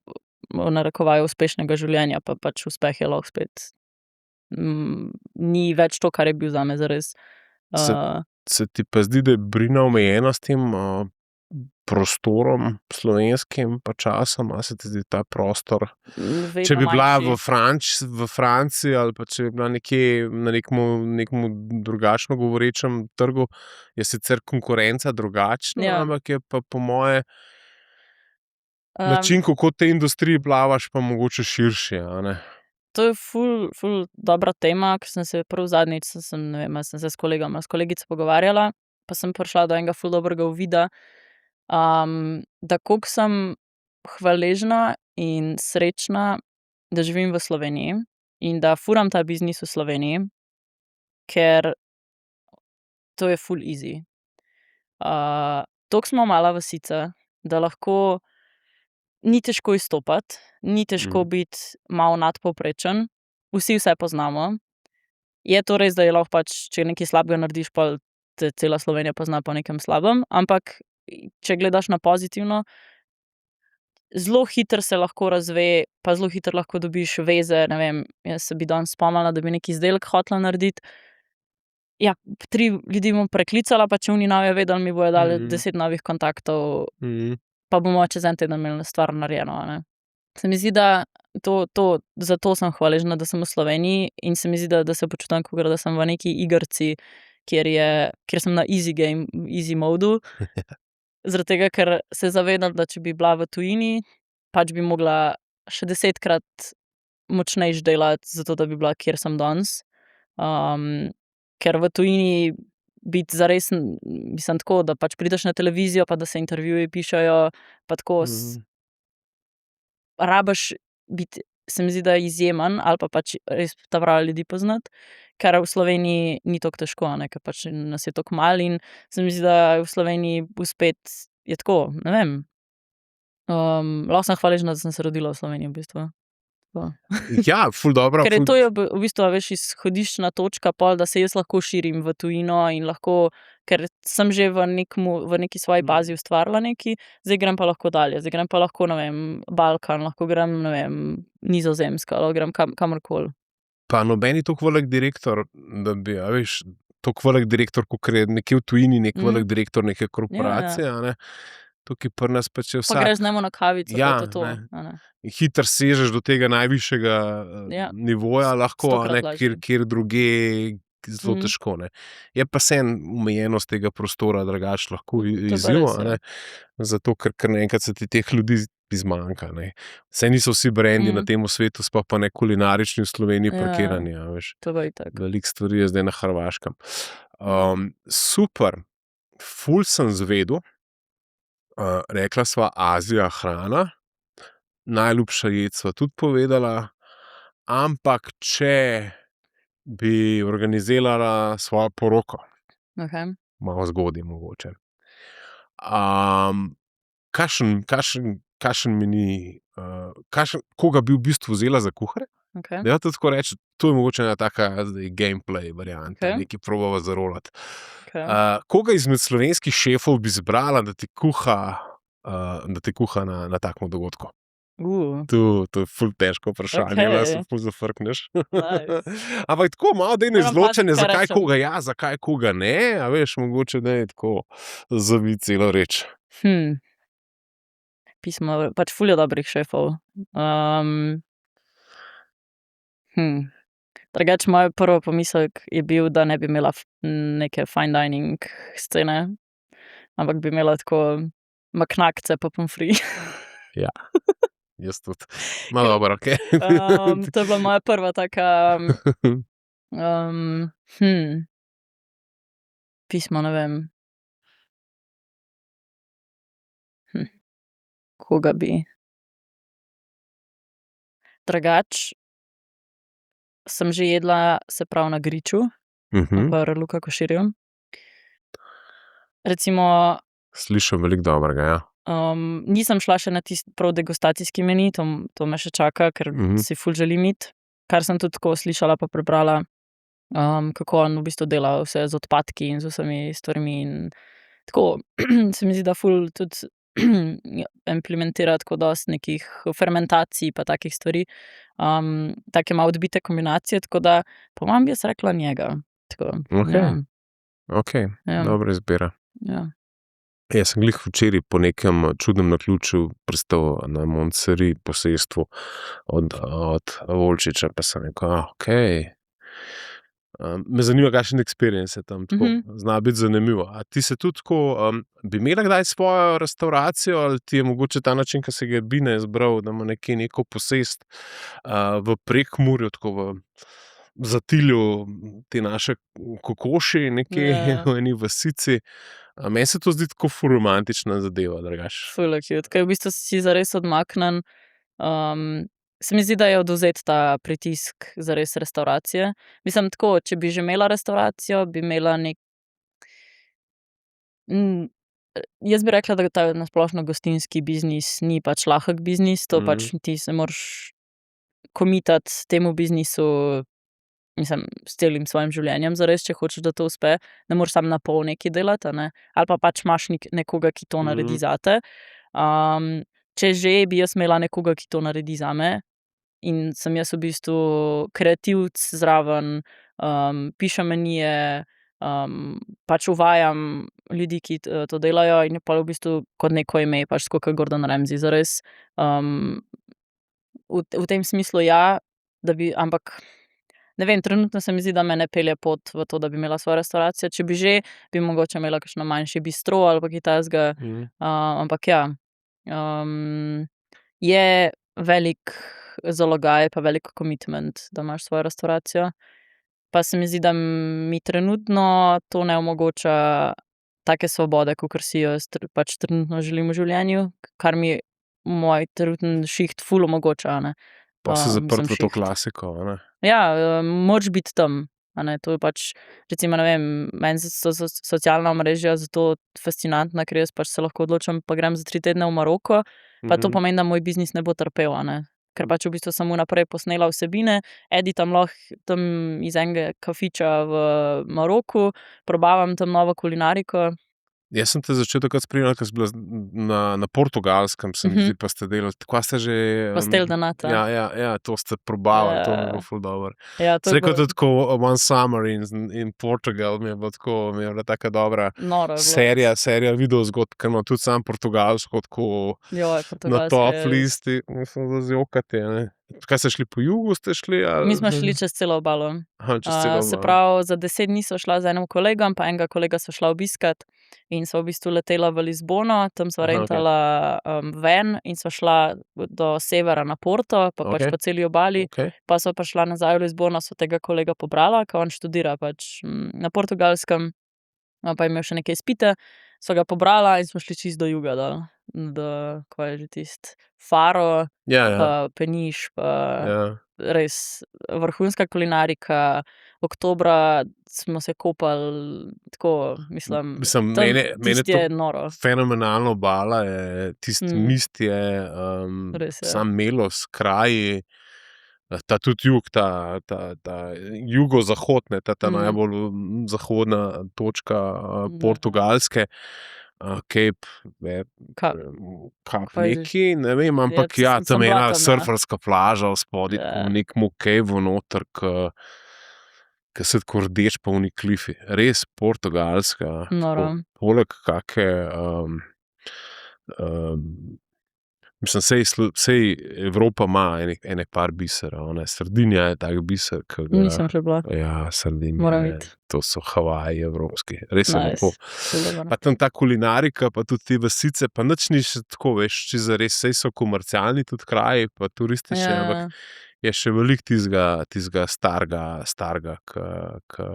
v narekovaju, uspešnega življenja, pa pač uspeh je lahko spet ni več to, kar je bil zame zares. Se ti pa zdi, da je Brina omejena s tem prostorom slovenskim pa časom, a se ti zdi ta prostor? Če bi bila v Franciji ali pa če bi bila nekje na nekmu drugačno govorečem trgu, je sicer konkurenca drugačna, ampak je pa po moje način, kako te industriji plavaš, pa mogoče širši, a ne? To je ful dobra tema, ker sem se prav zadnjič, sem se s kolegico pogovarjala, pa sem prišla do enega ful dobrega uvida, da koliko sem hvaležna in srečna, da živim v Sloveniji in da furam ta biznis v Sloveniji, ker to je ful easy. Toliko smo mala vasica, da lahko ni težko izstopati, ni težko biti malo nadpovprečen, vsi vse poznamo. Je to res, da je lahko pač, če nekaj slabega narediš, pa te cela Slovenija pozna po nekem slabem, ampak če gledaš na pozitivno, zelo hitro se lahko razve, pa zelo hitro lahko dobiš veze, ne vem, jaz se bi danes spomnila, da bi neki izdelek hotela narediti. Ja, 3 ljudi bom preklicala, pa če oni ne bojo vedeli, mi bojo dali 10 novih kontaktov, pa bomo čez en teden imeli stvar narejeno, a ne. Se mi zdi, da zato sem hvaležna, da sem v Sloveniji in se mi zdi, da se počutim, kot da sem v neki igrici, kjer sem na easy modu. Zaradi tega, ker se zavedam, da če bi bila v tujini, pač bi mogla še 10-krat močnejše delati, zato da bi bila, kjer sem danes. Ker v tujini biti zares, mislim tako, da pač prideš na televizijo, pa da se intervjuji pišejo, pa tako rabiš biti, se mi zdi, da izjemen, ali pa pač res ta pravi ljudi poznati, kar v Sloveniji ni tako težko, a ne, ker pač nas je tako malo in se mi zdi, da v Sloveniji uspeti je tako, ne vem. Lahko sem hvaležna, da sem se rodila v Sloveniji, v bistvu. Ja, ful dobro. Ker to je v bistvu, veš, izhodiščna točka pol, da se jaz lahko širim v tujino in lahko, ker sem že v neki svoji bazi ustvarila nekaj, zdaj grem pa lahko dalje, zdaj grem pa lahko, ne vem, Balkan, lahko grem, ne vem, Nizozemska, lahko grem kamorkoli. Pa noben je toliko velik direktor, da bi, a veš, toliko velik direktor, kakor je nekje v tujini nek velik direktor neke korporacije, a ne. Tukaj pri nas pač je vsak. Pa greš z njim na kavico, pa to. Hitro sežeš do tega najvišjega nivoja, lahko, a ne, kjer druge zelo težko, ne. Je pa vseeno omejenost tega prostora drugače lahko izziv, a ne. Zato, ker naenkrat se ti teh ljudi zmanjka, ne. Saj niso vsi brendi na tem svetu, sploh pa ne kulinarični v Sloveniji parkirani, a veš. To pa itak. Veliko stvari je zdaj na Hrvaškem. Super, ful sem zvedel. Rekla sva Azija hrana, najljubša jed sva tudi povedala, ampak če bi organizirala svojo poroko, malo zgodaj mogoče, kakšen meni, koga bi v bistvu vzela za kuharja? Da to tako reči, to je mogoče ena taka gameplay varianta, nekaj probava zarolati. Koga izmed slovenskih šefov bi izbrala, da ti kuha na takem dogodku? To je ful težko vprašanje, da se ful zafrkneš. Ampak tako malo dejne izločanje, zakaj koga ja, zakaj koga ne, a veš, mogoče da je tako zaviti celo reč. Pismo, pač ful je dobrih šefov. Drugače, moj prvi pomislek je bil, da ne bi imela neke fine dining scene, ampak bi imela tako maknakce pa pomfri. Ja, jaz tudi. Ma dobro, okej. To je bila moja prva taka pismo, ne vem. Koga bi? Drugače sem že jedla, se pravi, na griču, pri Luka Koširju. Recimo. Slišim veliko dobrega, ja. Nisem šla še na tisti prav degustacijski meni, to me še čaka, ker si ful želim iti, kar sem tudi tako slišala pa prebrala. kako on v bistvu dela vse z odpadki in z vsemi stvarmi in tako se mi zdi, da ful tudi implementira tako dosti nekih fermentacij pa takih stvari, take malo odbite kombinacije, tako da po mojem bi jaz rekla njega. Tako, ja, Okej, ja, dobra izbira. ja. Jaz sem glih včeraj po nekem čudnem naključju pristal na Montseri posestvu od Volčiča, pa sem rekel, okej. Me zanima, kakšen experience je tam tako. Zna biti zanimivo. A ti se tudi tako, bi imela kdaj svojo restauracijo ali ti je mogoče ta način, ki se ga je Bine izbral, da ima nekje neko posest v Prekmurju, tako v zatilju te naše kokoši nekje Ja. v eni vasici. Meni se to zdi tako ful romantična zadeva, drugače. Ful je cute, ker v bistvu si zares odmaknjen. Se mi zdi, da je odvzet ta pritisk zares restavracije. Mislim tako, če bi že imela restavracijo, bi imela jaz bi rekla, da ta na splošno gostinski biznis ni pač lahek biznis, to pač ti se moraš komitati temu biznisu, mislim, s celim svojim življenjem zares, če hočeš, da to uspe. Ne moreš samo na pol nekaj delati, a ne. Ali pa pač imaš nekoga, ki to naredi zate. Če že bi jaz imela nekoga, ki to naredi zame in sem jaz v bistvu kreativec zraven, pišem menije, pač uvajam ljudi, ki to delajo in je pol v bistvu kot neko ime, pač tako kot Gordon Ramsay zares. V tem smislu ja, da bi, ampak ne vem, trenutno se mi zdi, da me ne pelje pot v to, da bi imela svojo restavracijo. Če bi že, bi mogoče imela kakšno manjši bistro ali pa kaj takega. Ampak ja, je velik zalogaj pa velik commitment, da imaš svojo restavracijo. Pa se mi zdi, da mi trenutno to ne omogoča take svobode, kakor si jo jaz pač trenutno želim v življenju, kar mi moj trenutni šiht ful omogoča, a ne. Pa si zaprt v to šiht. klasiko, a ne? Ja, moraš biti tam, a ne, to je pač, recimo, ne vem, meni so socialna omrežja zato fascinantna, ker jaz pač se lahko odločim, pa grem za 3 tedne v Maroko, pa to pomeni, da moj biznis ne bo trpel, a ne. Ker pač v bistvu sem vnaprej posnela vsebine, editam lahko tam iz enega kafiča v Maroku, probavam tam novo kulinariko. Jaz sem te začel takrat spremljati, ko si bila na Portugalskem, se mi zdi, pa ste delali, kva ste že... Pastel de nata. Ja, to ste probavali, to mi je bilo ful dobro. Ja, to Sem je rekel, bilo da tako One Summer in Portugal mi je bilo tako, mi je bila taka dobra noro je bilo. serija videozgodb, ker imam tudi sam portugalsko tako Joj, na Portugalska top je res. listi, mislim, da zjokati, ne. Kaj ste šli po jugu, ste šli? Ali... Mi smo šli čez celo obalo. Aha, čez celo Se obalo. pravi, za 10 dni sva šla z enim kolegom, pa enega kolega sva šla obiskat in sva v bistvu letela v Lizbono, tam sva Aha, okej. rentala van in sva šla do severa na Porto, pa pač Okej. po celi obali. Okej. Pa sva prišla nazaj v Lizbono, sva tega kolega pobrala, ker on študira pač na Portugalskem, pa je imel še neke izpite. Sva ga pobrala in smo šli čisto do juga dol. Kaj je že tisto? Faro, Ja, pa Peniš, pa ja. res vrhunska kulinarika. Oktobra smo se kopali, tako, mislim, Mislim, tam meni je tisto to je noro. fenomenalna obala, je tisti mist je, Res je. sam Melos, kraji, ta tudi jug, ta jugozahod, ne, ta najbolj zahodna točka Portugalske, Cape, Kaj je neki, ne vem, ampak ja, sem tam je bila ena tam, ja. surferska plaža spodaj, Ja. tako v nekem cave'u noter, ke se tako rdeč pa oni klifi. Res Portugalska. Noro. Tako, poleg kake, mislim, sej Evropa ima ene par biserov, ne. Sardinija je tak biser, ke ga... Nisem še bila. Ja, Sardinija Moram je, iti. to so Havaji evropski. Res je lepo. Nice. Ful dobro. Pa tam ta kulinarika, pa tudi te vasice, pa nič ni še tako, veš, čisto zares, sej so komercialni tudi kraji, pa turistični, Ja. ampak je še veliko tistega starega, ke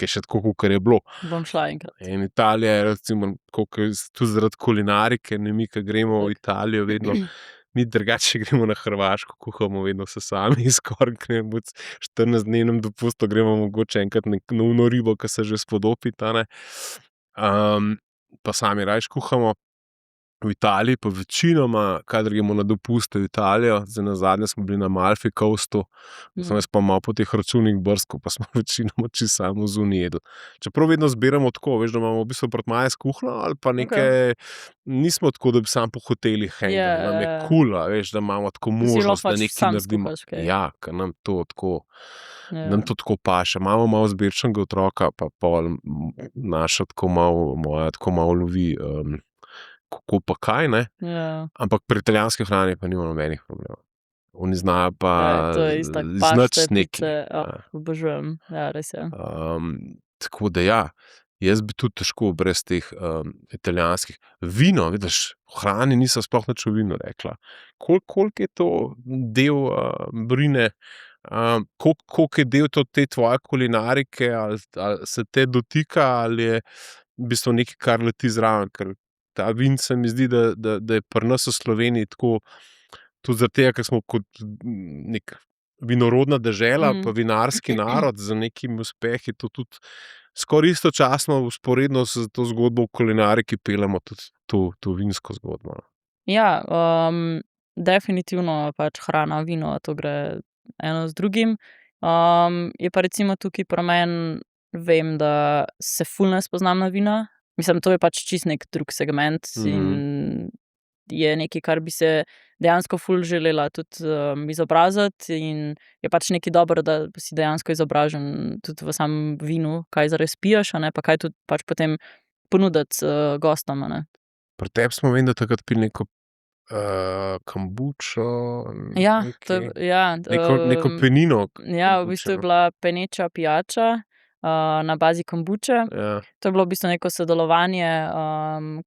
je še tako, kakor je bilo. Bom šla enkrat. In Italija je recimo, tudi zaradi kulinarike, ne, mi, ke gremo v Italijo, vedno, mi drugače gremo na Hrvaško, kuhamo vedno vse sami, skoraj gremo 14-dnevnem dopustu, gremo mogoče enkrat na ono ribo, ke se že spodobi, ta ne. Pa sami rajši kuhamo. v Italiji, pa večinoma, kadar gremo na dopuste v Italijo, zdaj nazadnje smo bili na Amalfi Coastu, sem jaz pa malo po teh računih brskal, pa smo večinoma čisto samo zunaj jedli. Čeprav vedno zbiramo tako, veš, da imamo v bistvu pred skuhno ali pa nekaj, nismo tako, da bi sam po hotelih hengali, nam je cool, veš, da imamo tako možnost, da nekaj naredimo. Ja, ker nam to tako paše. Imamo malo zbirčnega otroka, pa pol naša moja tako malo lovi, kako pa kaj, ne? Ja. Ampak pri italijanski hrani pa nima nobenih problemov. Oni znajo pa to je isto, pašte, pice, obožujem, ja, res je. Tako da ja, jaz bi tudi težko brez teh italijanskih. Vino, vidiš, v hrani nisem sploh nič o vinu rekla. Koliko je to del Brine, koliko je del te tvoje kulinarike, ali se te dotika, ali je v bistvu nekaj, kar leti zraven, ker ta vin se mi zdi, da je pri nas v Sloveniji tako, tudi zaradi tega, ker smo kot nek vinorodna dežela, pa vinarski narod z nekimi uspehi, to tudi skoraj istočasno vzporedno s to zgodbo v kulinariki peljemo tudi to vinsko zgodbo. Ja, definitivno pač hrana, vino, to gre eno z drugim. Je pa recimo tukaj pri meni, vem, da se ful ne spoznam na vina. Mislim, to je pač čist nek drug segment in je nekaj, kar bi se dejansko ful želela tudi izobraziti in je pač nekaj dobro, da si dejansko izobražen tudi v samem vinu, kaj zares piješ, a ne, pa kaj tudi pač potem ponuditi gostom, a ne. Pri tebi smo vem, da takrat pili neko kombučo, Ja, neko penino. Ja, v bistvu je bila peneča pijača na bazi kombuče. Ja. To je bilo v bistvu neko sodelovanje,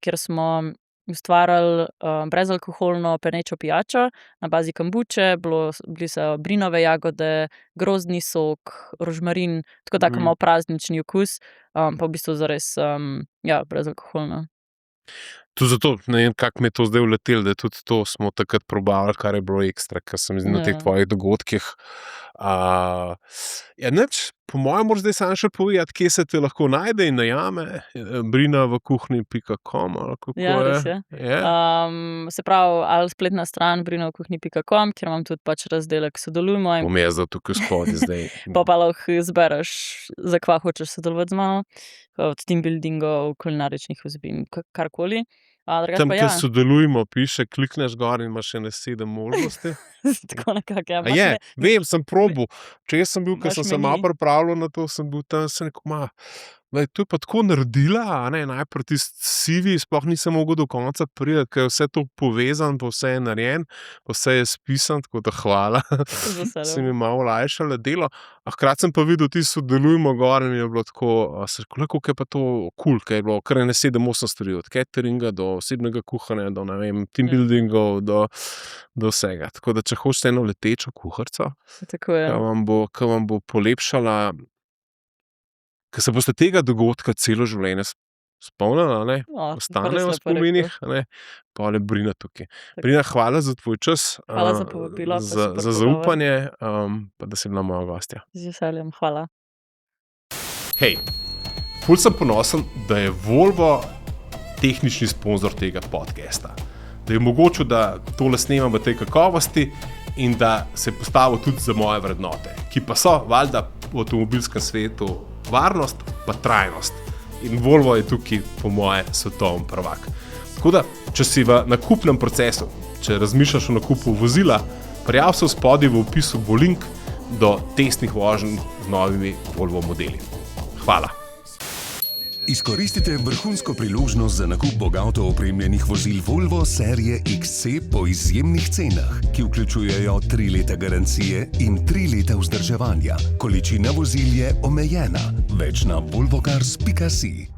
kjer smo ustvarjali brezalkoholno penečo pijačo na bazi kombuče, bili so brinove jagode, grozdni sok, rožmarin, tako tako malo praznični okus, pa v bistvu zares, brezalkoholno. Tudi zato, ne vem, kako me je to zdaj uletelo, da tudi to smo takrat probavali, kar je bilo ekstra, kar se mi zdi na teh tvojih dogodkih. Nič, po mojem moraš zdaj samo še povedati, kje se te lahko najde in najame, brinavakuhni.com, ali kako je? Ja, res je. Se pravi, ali spletna stran brinavakuhni.com, kjer imam tudi pač razdelek sodelujmo. Bom jaz tukaj spodaj zdaj. Pa lahko izbereš, za kva hočeš sodelovati z mano, od teambuildingov, kulinaričnih vsebin, karkoli. Tam, kjer sodelujmo, piše, klikneš gor in imaš še 7 možnosti. Tako nekako, ja. Vem, sem probal. Če jaz sem bil, ker sem se malo pripravljal na to, sem bil tam, sem rekel, to je pa tako naredila, najprej tisti CV, sploh nisem mogel do konca priti, ker je vse to povezan, pa vse je narejen, pa vse je spisan, tako da hvala. Si mi malo olajšala delo. Hkrati sem pa videl, ti sodelujmo gor in mi je bilo tako, koliko je pa to cool, ker je bilo kar 7-8 stvari, od cateringa do osebnega kuhanja, do teambuildingov, do vsega. Tako da, če hočete eno letečo kuharico, ki vam bo polepšala, ker se boste tega dogodka celo življenje spomnili, ostanejo v spominih, pa je Brina tukaj. Brina, hvala za tvoj čas. Hvala za povabilo. Za zaupanje, pa da si bila moja gostja. Z veseljem, hvala. Hej, ful sem ponosen, da je Volvo tehnični sponzor tega podcasta. Da je mogoče, da tole snemam v tej kakovosti in da se je postavil tudi za moje vrednote, ki pa so, valjda, v avtomobilskem svetu varnost pa trajnost. In Volvo je tukaj, po moje, svetovni prvak. Tako da, če si v nakupnem procesu, če razmišljaš o nakupu vozila, prijav se spodaj v opisu bo link do testnih voženj z novimi Volvo modeli. Hvala. Izkoristite vrhunsko priložnost za nakup bogato opremljenih vozil Volvo serije XC po izjemnih cenah, ki vključujejo 3 leta garancije in 3 leta vzdrževanja. Količina vozil je omejena. Več na volvocars.si.